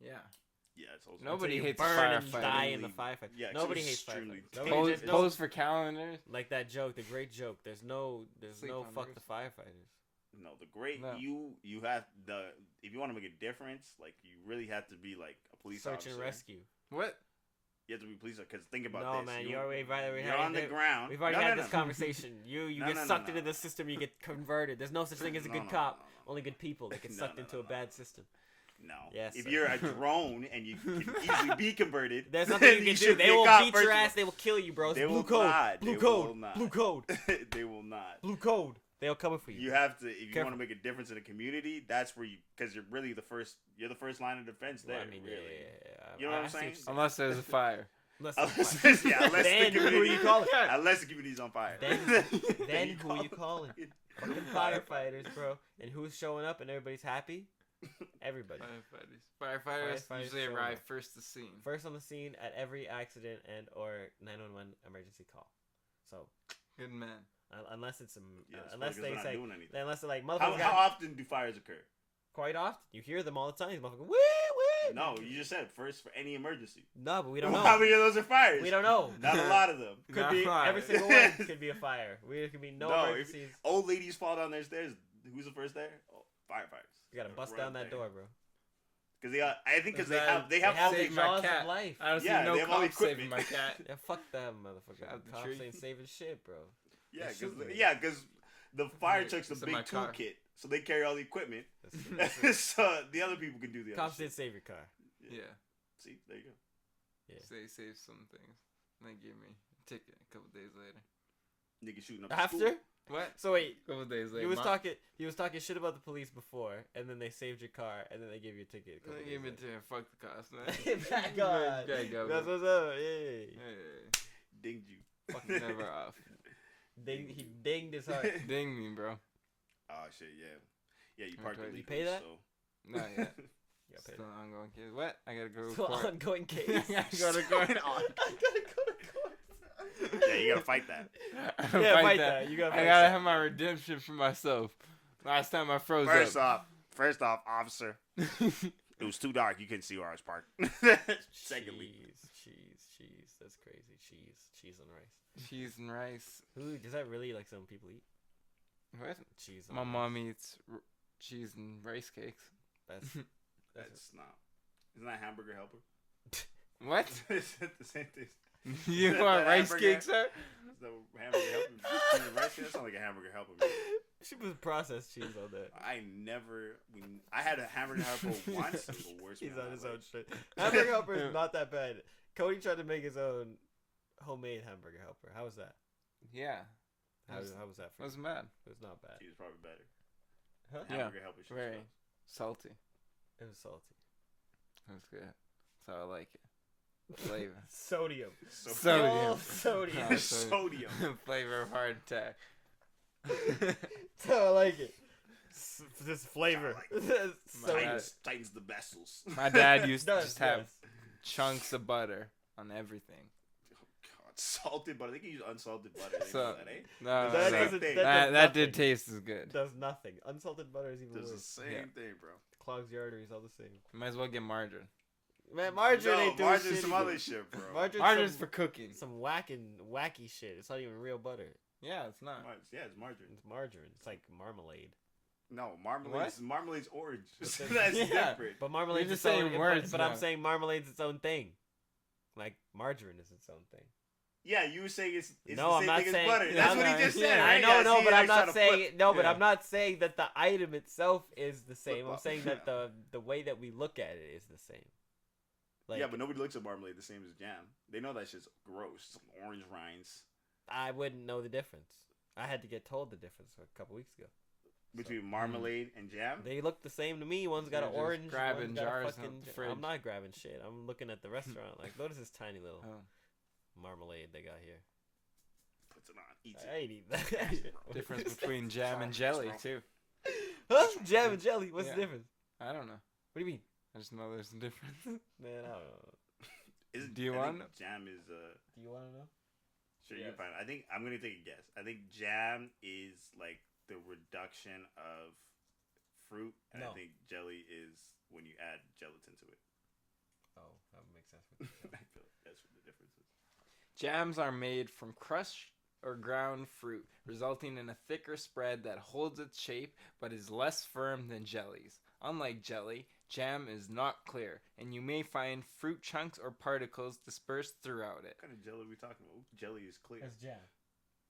Yeah. Yeah, it's also Nobody Until you hates a burn and firefighter. die in the Extremely- firefighter. yeah, Nobody hates extremely firefighters. Nobody, Pose, there's no, pose for calendars. like that joke, the great joke. There's no Sleep on fuck yours. the firefighters. No, the great No. you have the if you want to make a difference, like you really have to be like a police Search officer. and rescue. What? You have to be a police officer because think about No, this. man, you, you already you're on the ground. We've already No, had no, this no. conversation. You No, get no, no, sucked no. into the system. You get converted. There's no such thing as a No, good no, cop. no, no, Only good people that get No, sucked no, into no, a no. bad system. No. Yes, If sir. you're a drone and you can easily be converted, There's nothing you can do. shouldn't They be a will cop, beat first your of all. ass. They will kill you, bro. It's They blue will code. not. Blue They code. will not. Blue code. They will not. Blue code. They'll come for you. You have to if you Careful. want to make a difference in the community. That's where you because you're really the first. You're the first line of defense there. Well, I mean, really. yeah. You know what I'm I see saying? you're saying. Unless there's a fire. Unless Unless- it's fire. yeah, unless the Then who do community- you call? calling? Unless the community's on fire. Then who you calling? Fucking firefighters, bro. And who's showing up and everybody's happy? Everybody. Firefighters usually show arrive up. first to scene. First on the scene at every accident and or 911 emergency call. So Good man. unless it's unless they say unless they're like how motherfucker. often do fires occur? Quite often, you hear them all the time. These motherfuckers, woo woo. No, you just said first for any emergency. No, but we don't know. How many of those are fires? We don't know. Not a lot of them. Could be every single one. Could be a fire. There could be no emergencies. Old ladies fall down their stairs. Who's the first there? Oh, firefighters. You gotta bust down that door, bro. Because they have They have all the Save my jaws cat. of life. I don't see Yeah, no they have all cops equipment. saving my cat. Yeah, fuck them, motherfucker. Out the Cops tree. ain't saving shit, bro. Yeah, shoot me. because the fire truck's the It's in big my car. toolkit, so they carry all the equipment. That's- So the other people can do the other Cops shit. did save your car. Yeah. See, there you go. Yeah. They saved some things. And they gave me a ticket a couple days later. Nigga shooting up After? school. What? So wait, A couple days later. he was talking shit about the police before, and then they saved your car, and then they gave you a ticket. A couple They gave me a days ticket. Fuck the cops, man. later. Back on. There you go. That's what's up. Yay. Hey, Dinged you. Fucking never off. he dinged his heart. Ding me, bro. Oh shit, yeah. Yeah, you parked Okay. illegally. You pay that? So. Not yet. Yeah, pay Still an ongoing case. What? I gotta go to Still court. ongoing case. I gotta go to court. I gotta go to court. Yeah, you gotta fight that. Yeah, fight that. You gotta I fight gotta that. have my redemption for myself. Last time I froze First off, officer, up. it was too dark. You couldn't see where I was parked. Secondly, Cheese. That's crazy. Cheese and rice. Cheese and rice. Ooh, does that really like some people eat? What? Cheese. On My rice. mom eats cheese and rice cakes. That's that's not. Isn't that hamburger helper? What? Is it the same thing? You Is know what that rice hamburger? cakes are? Is that hamburger helper? Cheese and rice? That sounds like a hamburger helper. Man. She puts processed cheese on that. I had a hamburger helper once. It was the worst. He's meal on of his my own life. shit. Hamburger helper is not that bad. Cody tried to make his own homemade hamburger helper. How was that? Yeah. How was that for you? Wasn't bad. It was not bad. Cheese is probably better. Huh? Yeah, Hamburger helper. shit very. sucks. Salty. It was salty. That's good. That's how I like it. Flavor. Sodium. Sodium. All sodium. Oh, Sodium. Flavor of heart attack. That's how I like it. This flavor. Sodium. Tightens the vessels. My dad used to Does, just have does. chunks of butter on everything. Oh God, salted butter. They can use unsalted butter. They So- know that, eh? No, That no, doesn't- that, does that did nothing. taste as good. Does nothing. Unsalted butter is even Does the worse. same Yeah. thing, bro. Clogs your arteries, all the same. You might as well get margarine. Man, margarine ain't doing margarine's shit. some either. other shit, bro. Margarine's For cooking. some wacky shit. It's not even real butter. Yeah, it's not. Yeah, it's margarine. It's margarine. It's like marmalade. No, marmalade's orange. But That's then- Yeah. different. But marmalade's just its own, saying words but now. I'm saying marmalade's its own thing. Like margarine is its own thing. Yeah, you were saying it's No, the I'm same not thing saying- as butter. Yeah, That's I'm what he not- just yeah. said. I Right? know, Yeah, no, see, but I I'm was trying not to saying flip- no, but Yeah. I'm not saying that the item itself is the same. I'm Flip-flop. saying that the way that we look at it is the same. Like, yeah, but nobody looks at marmalade the same as jam. They know that shit's gross. Orange rinds. I wouldn't know the difference. I had to get told the difference a couple weeks ago. Between marmalade and jam? They look the same to me. One's got You're an just orange. grabbing one's got a jars out fucking. the fridge. I'm not grabbing shit. I'm looking at the restaurant. Like, notice this tiny little Oh. marmalade they got here. Puts it on. Eats I it. ain't eat that. Difference between jam and jelly, too. Huh? Jam and jelly. What's Yeah. the difference? I don't know. What do you mean? I just know there's a difference. Man, I don't know. Isn't- Do you I think want- Jam is Do you want to know? Sure, you Yes. can find it. I think I'm gonna take a guess. I think jam is like the reduction of fruit, and No. I think jelly is when you add gelatin to it. Oh, that would make sense. I feel like that's what the difference is. Jams are made from crushed or ground fruit, resulting in a thicker spread that holds its shape but is less firm than jellies. Unlike jelly, jam is not clear, and you may find fruit chunks or particles dispersed throughout it. What kind of jelly are we talking about? Jelly is clear. That's jam.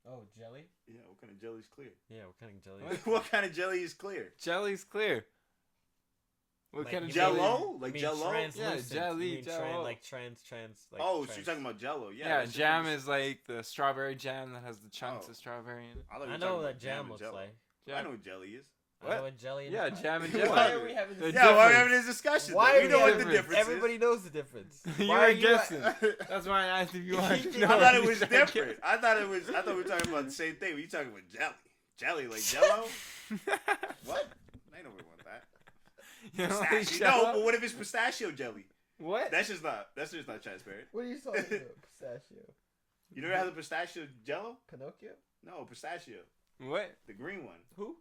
Oh, jelly? Yeah, what kind of jelly is clear? Yeah, what kind of jelly? What kind of jelly is clear? Jelly's clear. What Like kind of you jelly? Jello? You Like mean Jello? translucent. Yeah, jelly, You mean Jello. like trans. Like Oh, so trans. you're talking about Jello? Yeah. Yeah, that's just jam like- is like the strawberry jam that has the chunks Oh. of strawberry in it. I, thought you I were know talking what about jam and looks Jello. like. I know what jelly is. What? With jelly. Yeah, pie. jam and Why jelly. Why are we having this? Yeah, why are we difference. having this discussion? Why though? are We know what the difference? difference Everybody knows the difference. You Why were are you? guessing. That's why I asked if you wanted to know. I thought it You was said different. I thought we were talking about the same thing. You talking about jelly? Jelly like Jello? yes. What? I know we want that. You know, like Pistachio. Jello? No, but what if it's pistachio jelly? What? That's just not transparent. What are you talking about? Pistachio. You never had the pistachio Jello? Pinocchio. No, pistachio, What? the green one. Who?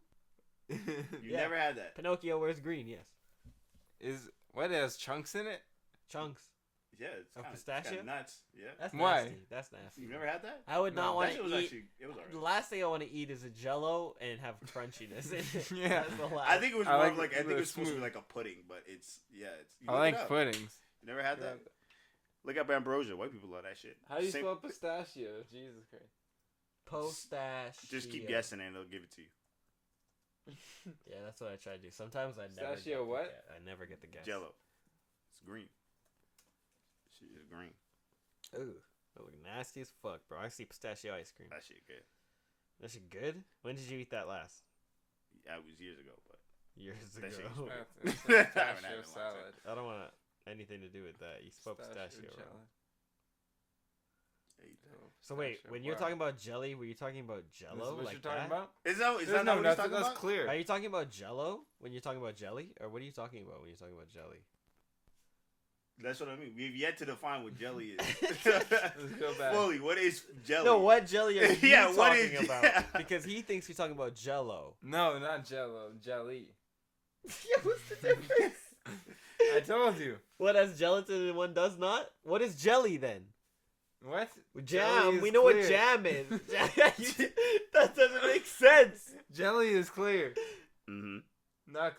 You Yeah. never had that. Pinocchio wears green. Yes. Is what has chunks in it? Chunks. Yeah, it's Of kind pistachio? of nuts. Yeah, That's Why? nasty. That's nasty. you never had that? I would not No, want That shit to was eat. actually it was The alright. last thing I want to eat is a Jello and have crunchiness in it. Yeah. That's the last. I think it was I more like of like I think the it was supposed to be smooth. like a pudding, but it's you I look it like up. puddings. You never had that? Look up ambrosia. White people love that shit. How do you Same- spell pistachio? Jesus Christ. Pistachio. Just keep guessing and they'll give it to you. Yeah, that's what I try to do. Sometimes I never. Pistachio get the what? gue- I never get the guess. Jello. It's green. Shit is green. Ooh, that look nasty as fuck, bro. I see pistachio ice cream. That shit good. That shit good. When did you eat that last? Yeah, it was years ago, but Years That shit ago. was That's I haven't had pistachio it in a long salad. I don't want anything to do with that. You spoke pistachio. jelly. wrong. Oh, So wait, pistachio, when you're wow. talking about jelly, were you talking about This Jello is what like you're talking that? about? is There's that no not what he's nothing. talking That's about? clear. Are you talking about Jello when you're talking about jelly, or what are you talking about when you're talking about jelly? That's what I mean. We've yet to define what jelly is. Let's go back. Fully, what is jelly? No, what jelly are you Yeah, talking what is- about? yeah. Because he thinks you're talking about Jello. No, not Jello. Jelly. Yeah, what's the difference? I told you. One has gelatin and one does not? What is jelly then? What? Jam. Jelly We is know what clear. jam is. That doesn't make sense. Jelly is clear. Mm-hmm. Not.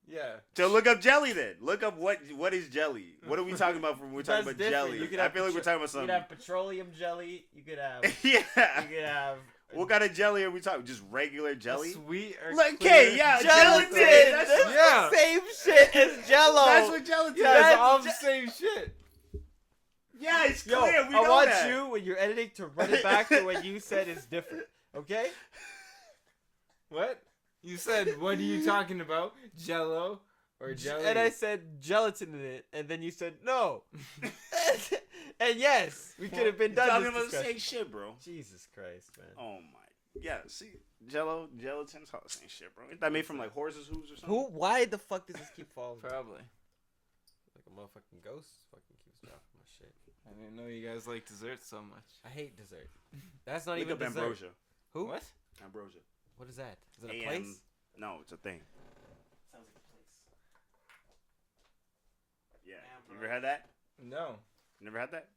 Yeah. So look up jelly then. Look up what is jelly. What are we talking about when we're talking That's about different. jelly? You could I have feel like we're talking about You could something. have petroleum jelly. You could have. Yeah. You could have. What kind of jelly are we talking? Just regular jelly? Sweet or Look, clear? okay, yeah, Gelatin. gelatin. That's That's, Yeah. the same shit as Jello. that's what gelatin Yeah, is. it's all the same shit. Yeah, it's Yo, clear. We I know want that. you when you're editing to run it back to what you said is different. Okay? What? You said, what are you talking about? Jello or jelly? And I said gelatin in it, and then you said no. And yes, we could have been You're done. talking This about the discussion. same shit, bro. Jesus Christ, man. Oh my. Yeah, see, gelatin, it's all the same shit, bro. Isn't that made from like horses' hooves or something? Who? Why the fuck does this keep falling? Probably. Like a motherfucking ghost. Fucking keeps dropping my shit. I didn't know you guys like dessert so much. I hate dessert. That's not Look even up dessert. ambrosia. Who? What? Ambrosia. What is that? Is it a AM. place? No, it's a thing. Sounds like a place. Yeah. You ever had that? No. You never had that?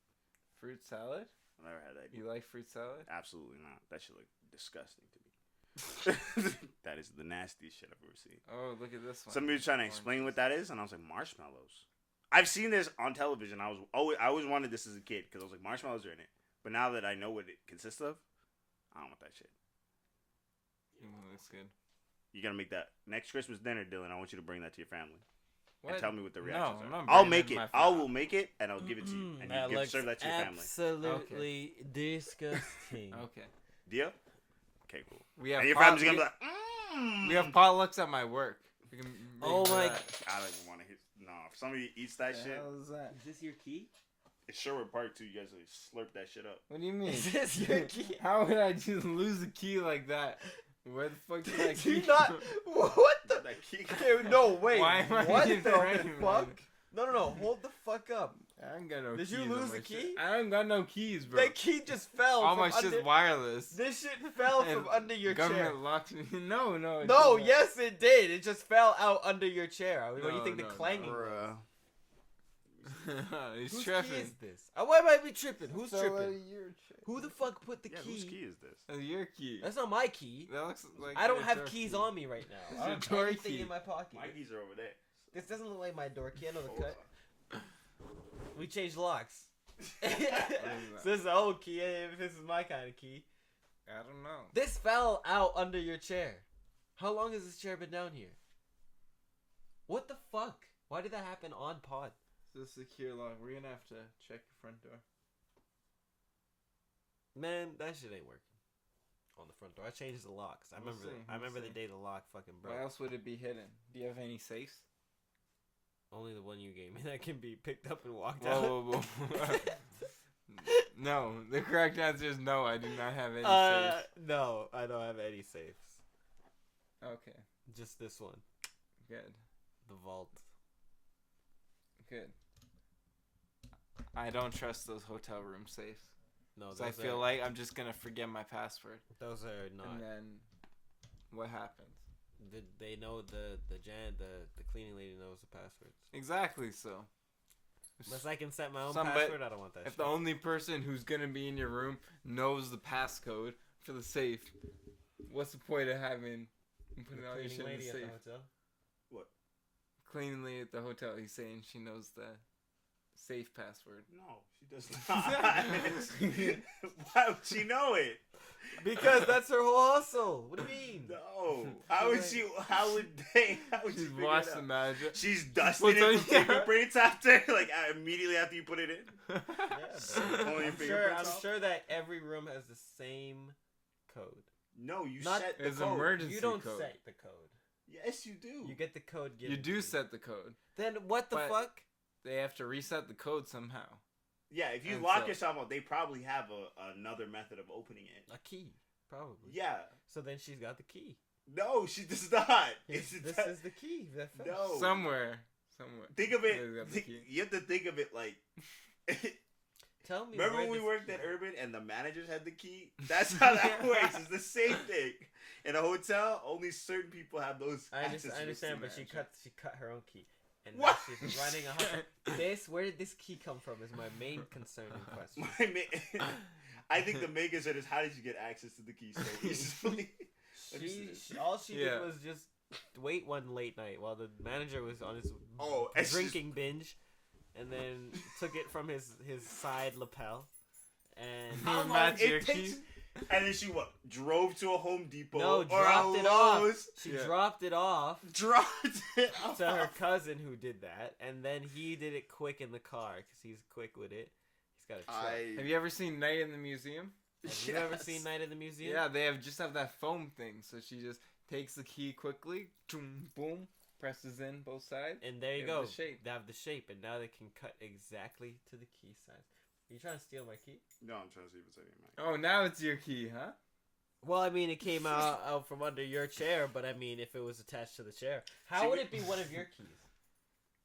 Fruit salad? I never had that. You like fruit salad? Absolutely not. That shit look disgusting to me. That is the nastiest shit I've ever seen. Oh, look at this one. Somebody was trying to explain what that is, and I was like, marshmallows. I've seen this on television. I always wanted this as a kid because I was like, marshmallows are in it. But now that I know what it consists of, I don't want that shit. Looks good. You gotta make that next Christmas dinner, Dylan. I want you to bring that to your family What? and tell me what the No, reactions I'm are. not I'll bringing make that it. to my I family. will make it, and I'll give it to you, and you serve that to your family. Absolutely disgusting. Okay. Deal? Okay, cool. We have And your pot- family's gonna be we- like, We have potlucks at my work. We can make Oh for my- that. I don't even want to hear. No, if somebody eats that The shit, hell is that? Is this your key? it's Sherwood Park too. You guys like slurp that shit up. What do you mean? Is this your key? How would I just lose a key like that? Where the fuck did that Did key you not? What the? That key. Dude, no, wait. Why am I what being the threatened fuck? with No. Hold the fuck up. I ain't got no Did keys. you on lose my the key? shit. I don't got no keys, bro. That key just fell. All from my shit's under... wireless. This shit fell And from under your Government chair. locked me. No. It No, didn't. yes, it did. It just fell out under your chair. What do you No, think the no, clanging was? Bruh. He's Whose tripping. key is this? Why might I be tripping? Who's So, tripping? Who the fuck put the Yeah, key? whose key is this? That's your key. That's not my key. That looks like I don't your have door keys key. on me right now. It's I your don't have door anything key. in my pocket. My keys are over there. This doesn't look like my door key. I know the Hold cut. on. We changed locks. is So this is the old key. If this is my kind of key. I don't know. This fell out under your chair. How long has this chair been down here? What the fuck? Why did that happen on pod? It's a secure lock. We're gonna have to check your front door. Man, that shit ain't working. On the front door. I changed the locks. I We'll remember. see, I remember we'll the see. day the lock fucking broke. Where else would it be hidden? Do you have any safes? Only the one you gave me that can be picked up and walked Whoa, out. whoa, whoa. No, the correct answer is no. I do not have any safes. No, I don't have any safes. Okay, Just this one, good, the vault. good. I don't trust those hotel room safes. No, 'Cause I feel like I'm just gonna forget my password. those are not. And then, what happens? They know the cleaning lady knows the passwords. Exactly. So, Unless I can set my own Somebody- password, I don't want that. if shit. the only person who's gonna be in your room knows the passcode for the safe, what's the point of having putting all your cleaning shit in the lady at the safe? hotel. Cleaning lady at the hotel. He's saying she knows the safe password. No, she does not. Why would she know it? Because that's her whole hustle. What do you mean? No. How would she? How would they? How would she She's figure watched it the out? magic. She's dusted What's it on- for fingerprints after, like immediately after you put it in. Yeah, Only your I'm sure. fingerprints I'm off? sure that every room has the same code. No, you Not- set the It's code. emergency You don't code. set the code. Yes, you do. You get the code given. You to do set the code. Then what the But- fuck? They have to reset the code somehow. Yeah, if you And lock so- yourself out, they probably have another method of opening it. A key, probably. Yeah. So then she's got the key. No, she does not. This It's is the key. That fell. no. Somewhere. Think of They've got the it. key. You have to think of it like. Tell me. Remember where when we this worked key at is. Urban and the managers had the key? That's how that works. It's the same thing. In a hotel, only certain people have those. I access to the understand, but manager. she cut her own key, and now What? she's running a hotel. Where did this key come from? Is my main concern and question. I think the main concern is how did you get access to the key so easily? All she Yeah. did was just wait one late night while the manager was on his and she's- drinking binge, and then took it from his side lapel, and How long Match your it takes? key? And then she what? Drove to a Home Depot no, or dropped a it off. Lowe's, She Yeah. dropped it off dropped it off. to her cousin who did that, and then he did it quick in the car because he's quick with it. He's got a truck. Have you ever seen Night in the Museum? Have you ever seen Night at the Museum? Yeah, they have that foam thing. So she just takes the key quickly, boom, boom, presses in both sides. And there you They have go. the shape. They have the shape, and now they can cut exactly to the key size. Are you trying to steal my key? No, I'm trying to see if it's any Oh, now it's your key, huh? Well, I mean, it came out from under your chair, but I mean, if it was attached to the chair, how See, would we- it be one of your keys?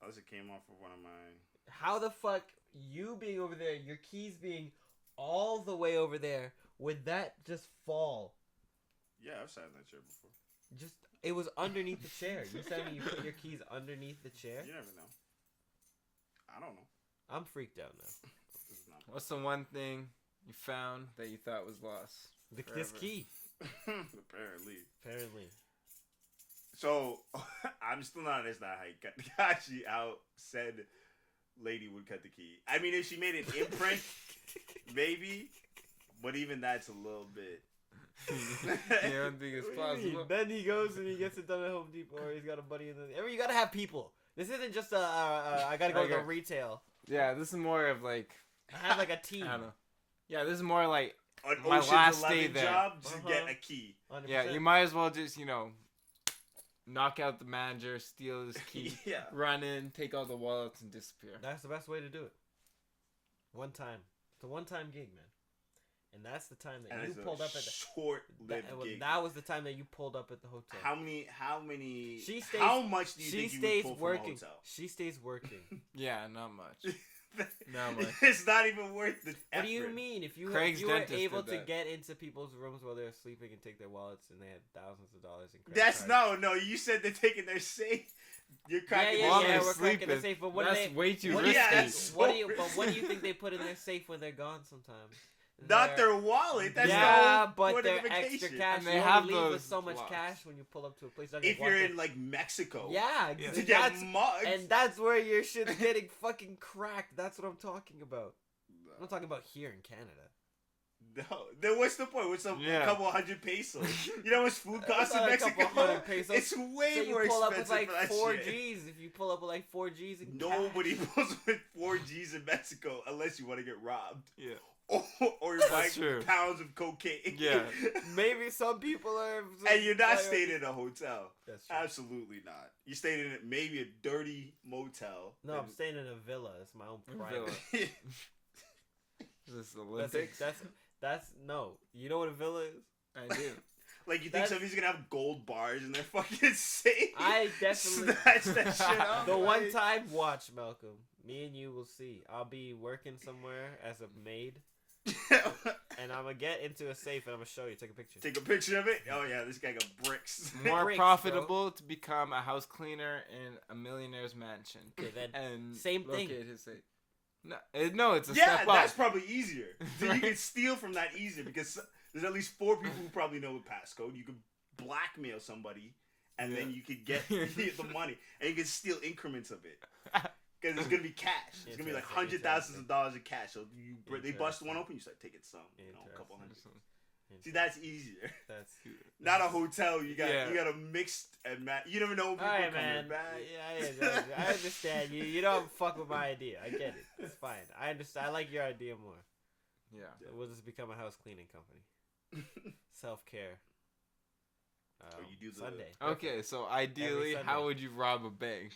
Unless it came off of one of mine. How the fuck, you being over there, your keys being all the way over there, would that just fall? Yeah, I've sat in that chair before. Just, it was underneath the chair. You said you put your keys underneath the chair? You never know. I don't know. I'm freaked out now. This is not. What's the one thing you found that you thought was lost? This Forever. key, Apparently. apparently. So I'm still not as that how she out said lady would cut the key. I mean, if she made an imprint, maybe. But even that's a little bit. You don't think it's plausible? Then he goes and he gets it done at Home Depot, or he's got a buddy in the. You gotta have people. This isn't just I gotta go to Okay. retail. Yeah, this is more of like, I have like a team. I don't know. Yeah, this is more like, An My Ocean's last 11 day there. job to Uh-huh. get a key. 100%. yeah, you might as well just, knock out the manager, steal his key, Yeah. run in, take all the wallets, and disappear. That's the best way to do it. One time. It's a one-time gig, man. And that's the time that And you it's pulled a up at the. short-lived gig. That was the time that you pulled up at the hotel. How many? She stays- How much do you she think you stays would pull working. from a hotel? She stays working. Yeah, not much. Not much. It's not even worth the effort. What do you mean? If you Craig's you were dentist able did to that. get into people's rooms while they're sleeping and take their wallets and they had thousands of dollars in credit That's cards. no. You said they're taking their safe. You're Yeah, cracking. yeah, While yeah. they're We're cracking the sleeping, safe, but what That's do they? way too What risky. do you, Yeah, that's what do so you? But what do you risky. think they put in their safe when they're gone? Sometimes. Not their wallet. That's yeah, the whole but point their of the extra vacation. cash. And they you have only leave with those so much blocks. cash when you pull up to a place. If you're in like Mexico, yeah, to exactly. get That's, mugged. and that's where your shit's getting fucking cracked. That's what I'm talking about. I'm not talking about here in Canada. No, then what's the point? What's a Yeah. couple hundred pesos? You know how much food costs in Not a Mexico? couple hundred pesos. It's way So you more pull up expensive with like for that 4 shit. G's. If you pull up with like 4 G's in Nobody cash. pulls with 4 G's in Mexico unless you want to get robbed. Yeah. or you're buying That's true. pounds of cocaine. Yeah. Maybe some people are. And you're not staying in a hotel. That's true. Absolutely not. You're staying in maybe a dirty motel. No, I'm staying in a villa. It's my own private. Villa. Is this Olympics? That's no. You know what a villa is? I do. Like, you think somebody's gonna have gold bars in their fucking safe? I definitely snatch that shit up. The one time, watch Malcolm. Me and you will see. I'll be working somewhere as a maid, and I'm gonna get into a safe and I'm gonna show you. Take a picture. Take a picture of it. Oh yeah, this guy got bricks. More Bricks, profitable to become a house cleaner in a millionaire's mansion. Okay, then And same thing. locate his safe. No, it's a Yeah, step that's up. probably easier. So you can steal from that easier because there's at least 4 people who probably know the passcode. You could blackmail somebody, and then you could get the money, and you can steal increments of it. Because it's gonna be cash. It's gonna be like hundreds of thousands of dollars of cash. So they bust one open, you start taking some, a couple hundred. See, that's easier. That's not a hotel. You got a mixed and you never know when people Alright, come man. in back. Yeah, I understand you. You don't fuck with my idea. I get it. It's fine. I understand. I like your idea more. Yeah. We'll just become a house cleaning company. Self-care. You do the Sunday. Okay, so ideally, Sunday. how would you rob a bank?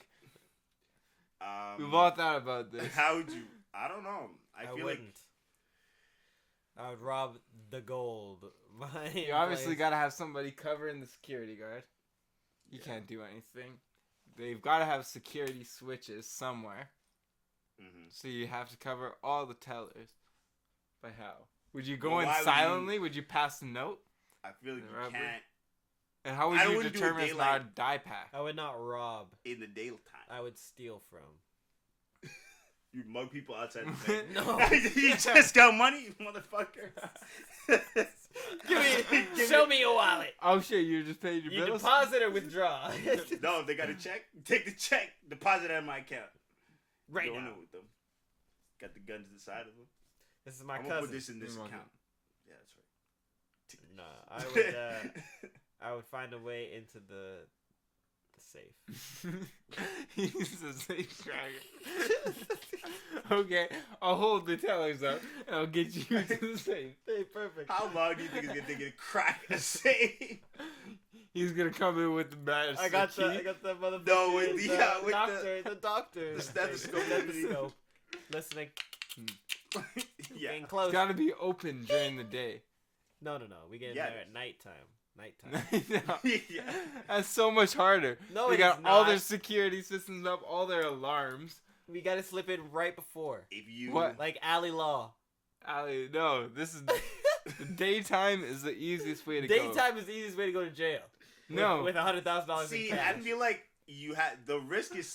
We've all thought about this. How would you? I don't know. I feel wouldn't. like I would rob the gold. You obviously got to have somebody covering the security guard. You can't do anything. They've got to have security switches somewhere. Mm-hmm. So you have to cover all the tellers. But how? Would you go in why silently? Would you pass a note? I feel like you Robbery? can't And how would I you wouldn't do it determine it's not a daylight. die pack? I would not rob. in the daytime. I would steal from. You mug people outside the bank. No. You just got money, you motherfucker. Show me your wallet. Oh shit, you just paid your You bills? deposit or withdraw. No, if they got a check, take the check, deposit it in my account. Right Going now. in with them. Got the gun to the side of them. This is my I'm cousin. gonna put this in this Your account. mother. Yeah, Nah, I that's would. right. I would find a way into the safe. He's a safe cracker. Okay, I'll hold the tellers up and I'll get you to the safe. Hey, perfect. How long do you think it's gonna take you to crack a safe? He's gonna come in with the badge. I got the motherfucker. No, with the doctor. The doctor. the stethoscope. Stethoscope. Listening. Yeah. Getting close. It's gotta be open during the day. No. We get in Yeah. there at nighttime. No. Yeah. That's so much harder. No, They it got is all not. their security systems up, all their alarms. We gotta slip in right before. If you What? Like alley law. Ali, no, this is the daytime is the easiest way to go. Daytime is the easiest way to go to jail. No. With $100,000 in see, cash. I feel like you had the risk is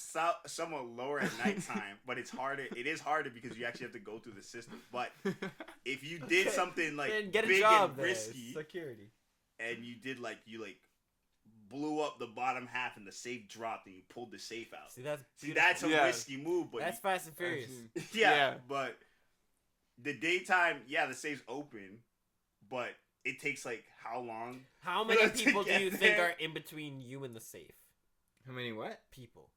somewhat lower at nighttime, but it's harder. It is harder because you actually have to go through the system. But if you did something like Then get a big job and there. risky, Security. and you did you blew up the bottom half and the safe dropped and you pulled the safe out. See, that's That's a Yeah. risky move, but That's Fast and Furious. yeah, but the daytime, the safe's open, but it takes how long? How many To people do get you think there. are in between you and the safe? How many what? People.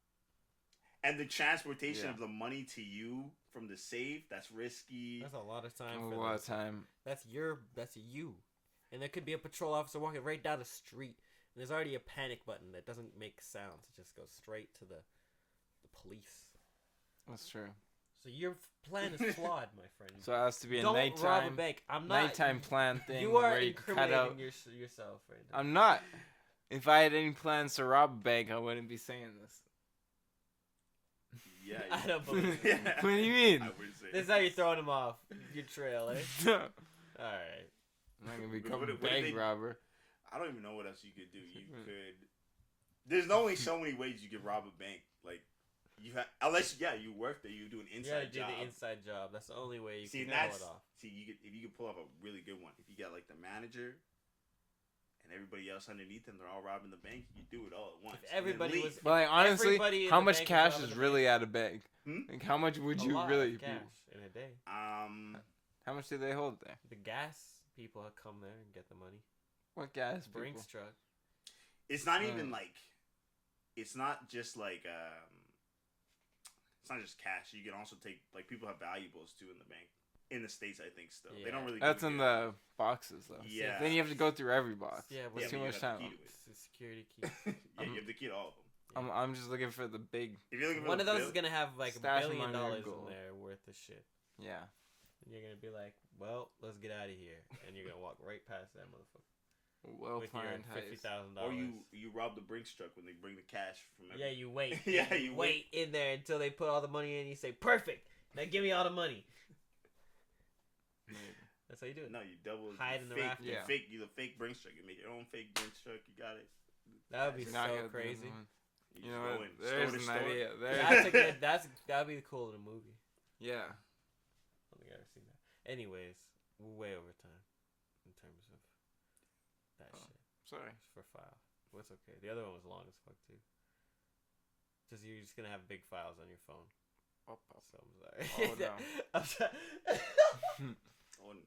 And the transportation Yeah. of the money to you from the safe, that's risky. That's a lot of time. A for lot those. of time. That's you. And there could be a patrol officer walking right down the street. And there's already a panic button that doesn't make sounds. It just goes straight to the police. That's true. So your plan is flawed, my friend. So it has to be a Don't rob a nighttime, bank. I'm not. nighttime plan thing. You are where you cut incriminating out. yourself right now. I'm not. If I had any plans to rob a bank, I wouldn't be saying this. Yeah. I don't believe Yeah. it. What do you mean? I wouldn't say This is how you're throwing him off your trail, eh? No. Alright. I'm not gonna become What a did bank they- robber. I don't even know what else you could do. You could. There's only so many ways you could rob a bank. Unless you work there, you do an You inside gotta do job. the inside job. That's the only way you See, can and pull it off. if you could pull off a really good one, if you got the manager and everybody else underneath them, they're all robbing the bank. You do it all at once. If everybody and then was- leave. But honestly, Everybody in how the much bank is cash robbing is the really at a bank? Hmm? How much would A you lot really of be? cash in a day. How much do they hold there? The gas people come there and get the money. What gas? Brinks People? truck. It's not Right. even it's not just it's not just cash. You can also take people have valuables too in the bank. in the States, I think. Still, they Yeah. don't really. That's do in it. the boxes though. Yeah. Then you have to go through every box. Yeah, It's too but you much have time. the key to it. It's a security key. Yeah, you have the key to all of them. I'm just looking for the big. If you're looking for One the of those bill- is gonna have like Stash $1 them billion under your in gold. there worth of shit. Yeah. And you're gonna be like, well, let's get out of here, and you're gonna walk right past that motherfucker Well with your planned $50,000. or you rob the Brinks truck when they bring the cash from. Yeah, you wait. Yeah, you wait in there until they put all the money in. You say, perfect. Now give me all the money. That's how you do it. No, you double Hide in the fake, rafters. You fake. You the fake Brinks truck. You make your own fake Brinks truck. You got it. That would be You're not so gonna do crazy. one. You You just know go what? in, There's store to an store. idea. That's a good. That'd be cool in a movie. Yeah. I don't think I've ever seen that. Anyways, we're way over time in terms of that Oh. shit. Sorry. It's for file. Well, it's okay. The other one was long as fuck too. Just you're just gonna have big files on your phone. Oh, So I'm sorry. Oh, no. I'm sorry. Oh no.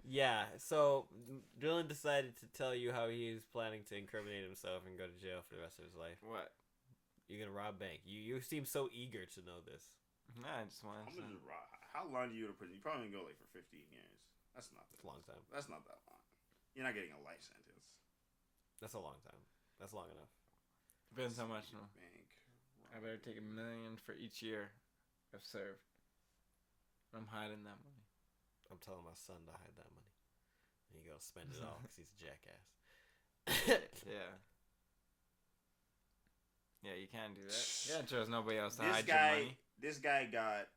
Yeah. So Dylan decided to tell you how he was planning to incriminate himself and go to jail for the rest of his life. What? You're gonna rob bank. You seem so eager to know this. Nah, I just want I'm to. gonna just rob. How long do you go to prison? You probably gonna go like for 15 years. That's not. It's a long time. That's not that long. You're not getting a life sentence. That's a long time. That's long enough. Depends how much. No. Bank. I better take $1 million for each year I've served. I'm hiding that money. I'm telling my son to hide that money. And he gonna spend it all because he's a jackass. Yeah. Yeah, you can't do that. Yeah, trust nobody else to This hide your guy. money. This guy got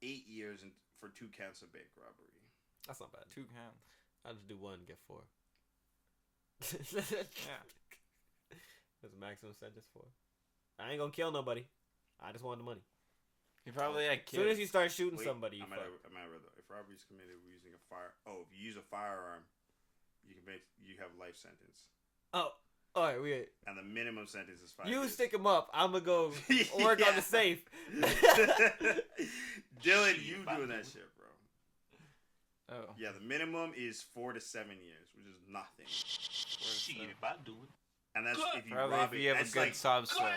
8 years for 2 counts of bank robbery. That's not bad. 2 counts. I'll just do one, get 4. Yeah. That's the maximum sentence for. I ain't gonna kill nobody. I just want the money. He probably had As soon as kids. you start shooting Wait, somebody, you I might have read that. If robbery is committed using a fire, if you use a firearm, you have life sentence, Oh, all right, wait. and the minimum sentence is 5 You years. stick him up. I'm gonna go work on the safe. Dylan, you doing that shit, bro? Oh. Yeah, the minimum is 4 to 7 years, which is nothing. Shit, if I do it. And that's if you Probably rob if it. you have a That's good like, sob story.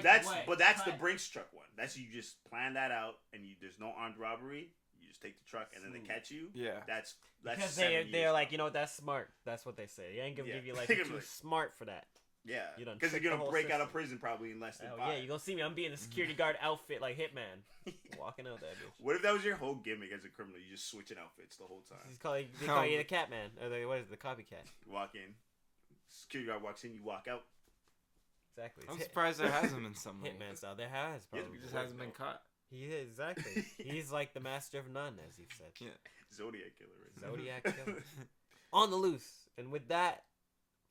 that's the Brinks truck one. That's you just plan that out, and there's no armed robbery. You just take the truck, and then they catch you. Yeah. That's Because 7 they're years like, now. you know what, that's smart. That's what they say. You ain't gonna Yeah. give you like They're you're gonna too be like- smart for that. Yeah, You done because you're tricked the gonna whole break out of system. prison probably in less than Hell 5. yeah, you gonna see me. I'm being a security guard outfit like Hitman, walking out that bitch. What if that was your whole gimmick as a criminal? You just switching outfits the whole time. They call you the Catman, or what is it, the copycat? You walk in, security guard walks in, you walk out. Exactly. I'm It's surprised there hasn't been some Hitman style. There has probably. He just hasn't been caught. He is, exactly. He's like the master of none, as you've said. Yeah. Zodiac killer. Right? Zodiac killer. On the loose. And with that,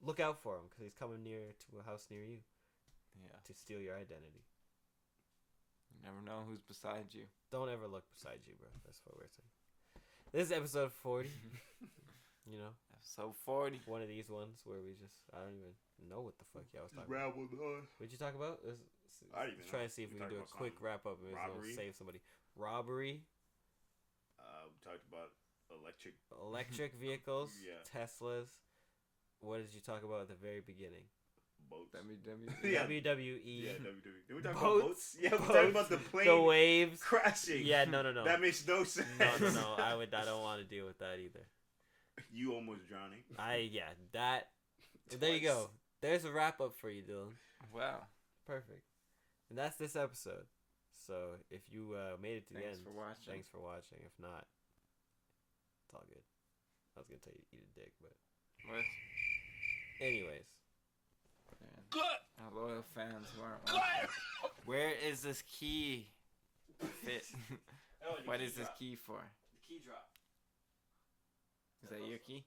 look out for him, because he's coming near to a house near you Yeah. to steal your identity. You never know who's beside you. Don't ever look beside you, bro. That's what we're saying. This is episode 40. You know, Episode 40. one of these ones where we just, I don't even know what the fuck y'all was talking about. Rabbled on. What'd you talk about? I don't even Try know. and see if We we can talked do a about quick something. wrap up and Robbery. save somebody. Robbery, We talked about electric. electric vehicles, Yeah. Teslas. What did you talk about at the very beginning? Boats. WWE. Yeah, WWE. Did we talk about boats? Yeah, we talked about the plane The waves. crashing. Yeah, no. That makes no sense. No. I don't want to deal with that either. You almost drowning. That. There you go. There's a wrap up for you, Dylan. Wow. Perfect. And that's this episode. So if you made it to the Thanks end, for watching. thanks for watching. If not, it's all good. I was gonna tell you to eat a dick, but What? anyways, Man. Our loyal fans who aren't watching. Where is this key? Fit. What is this key for? The key drop. Is that your key?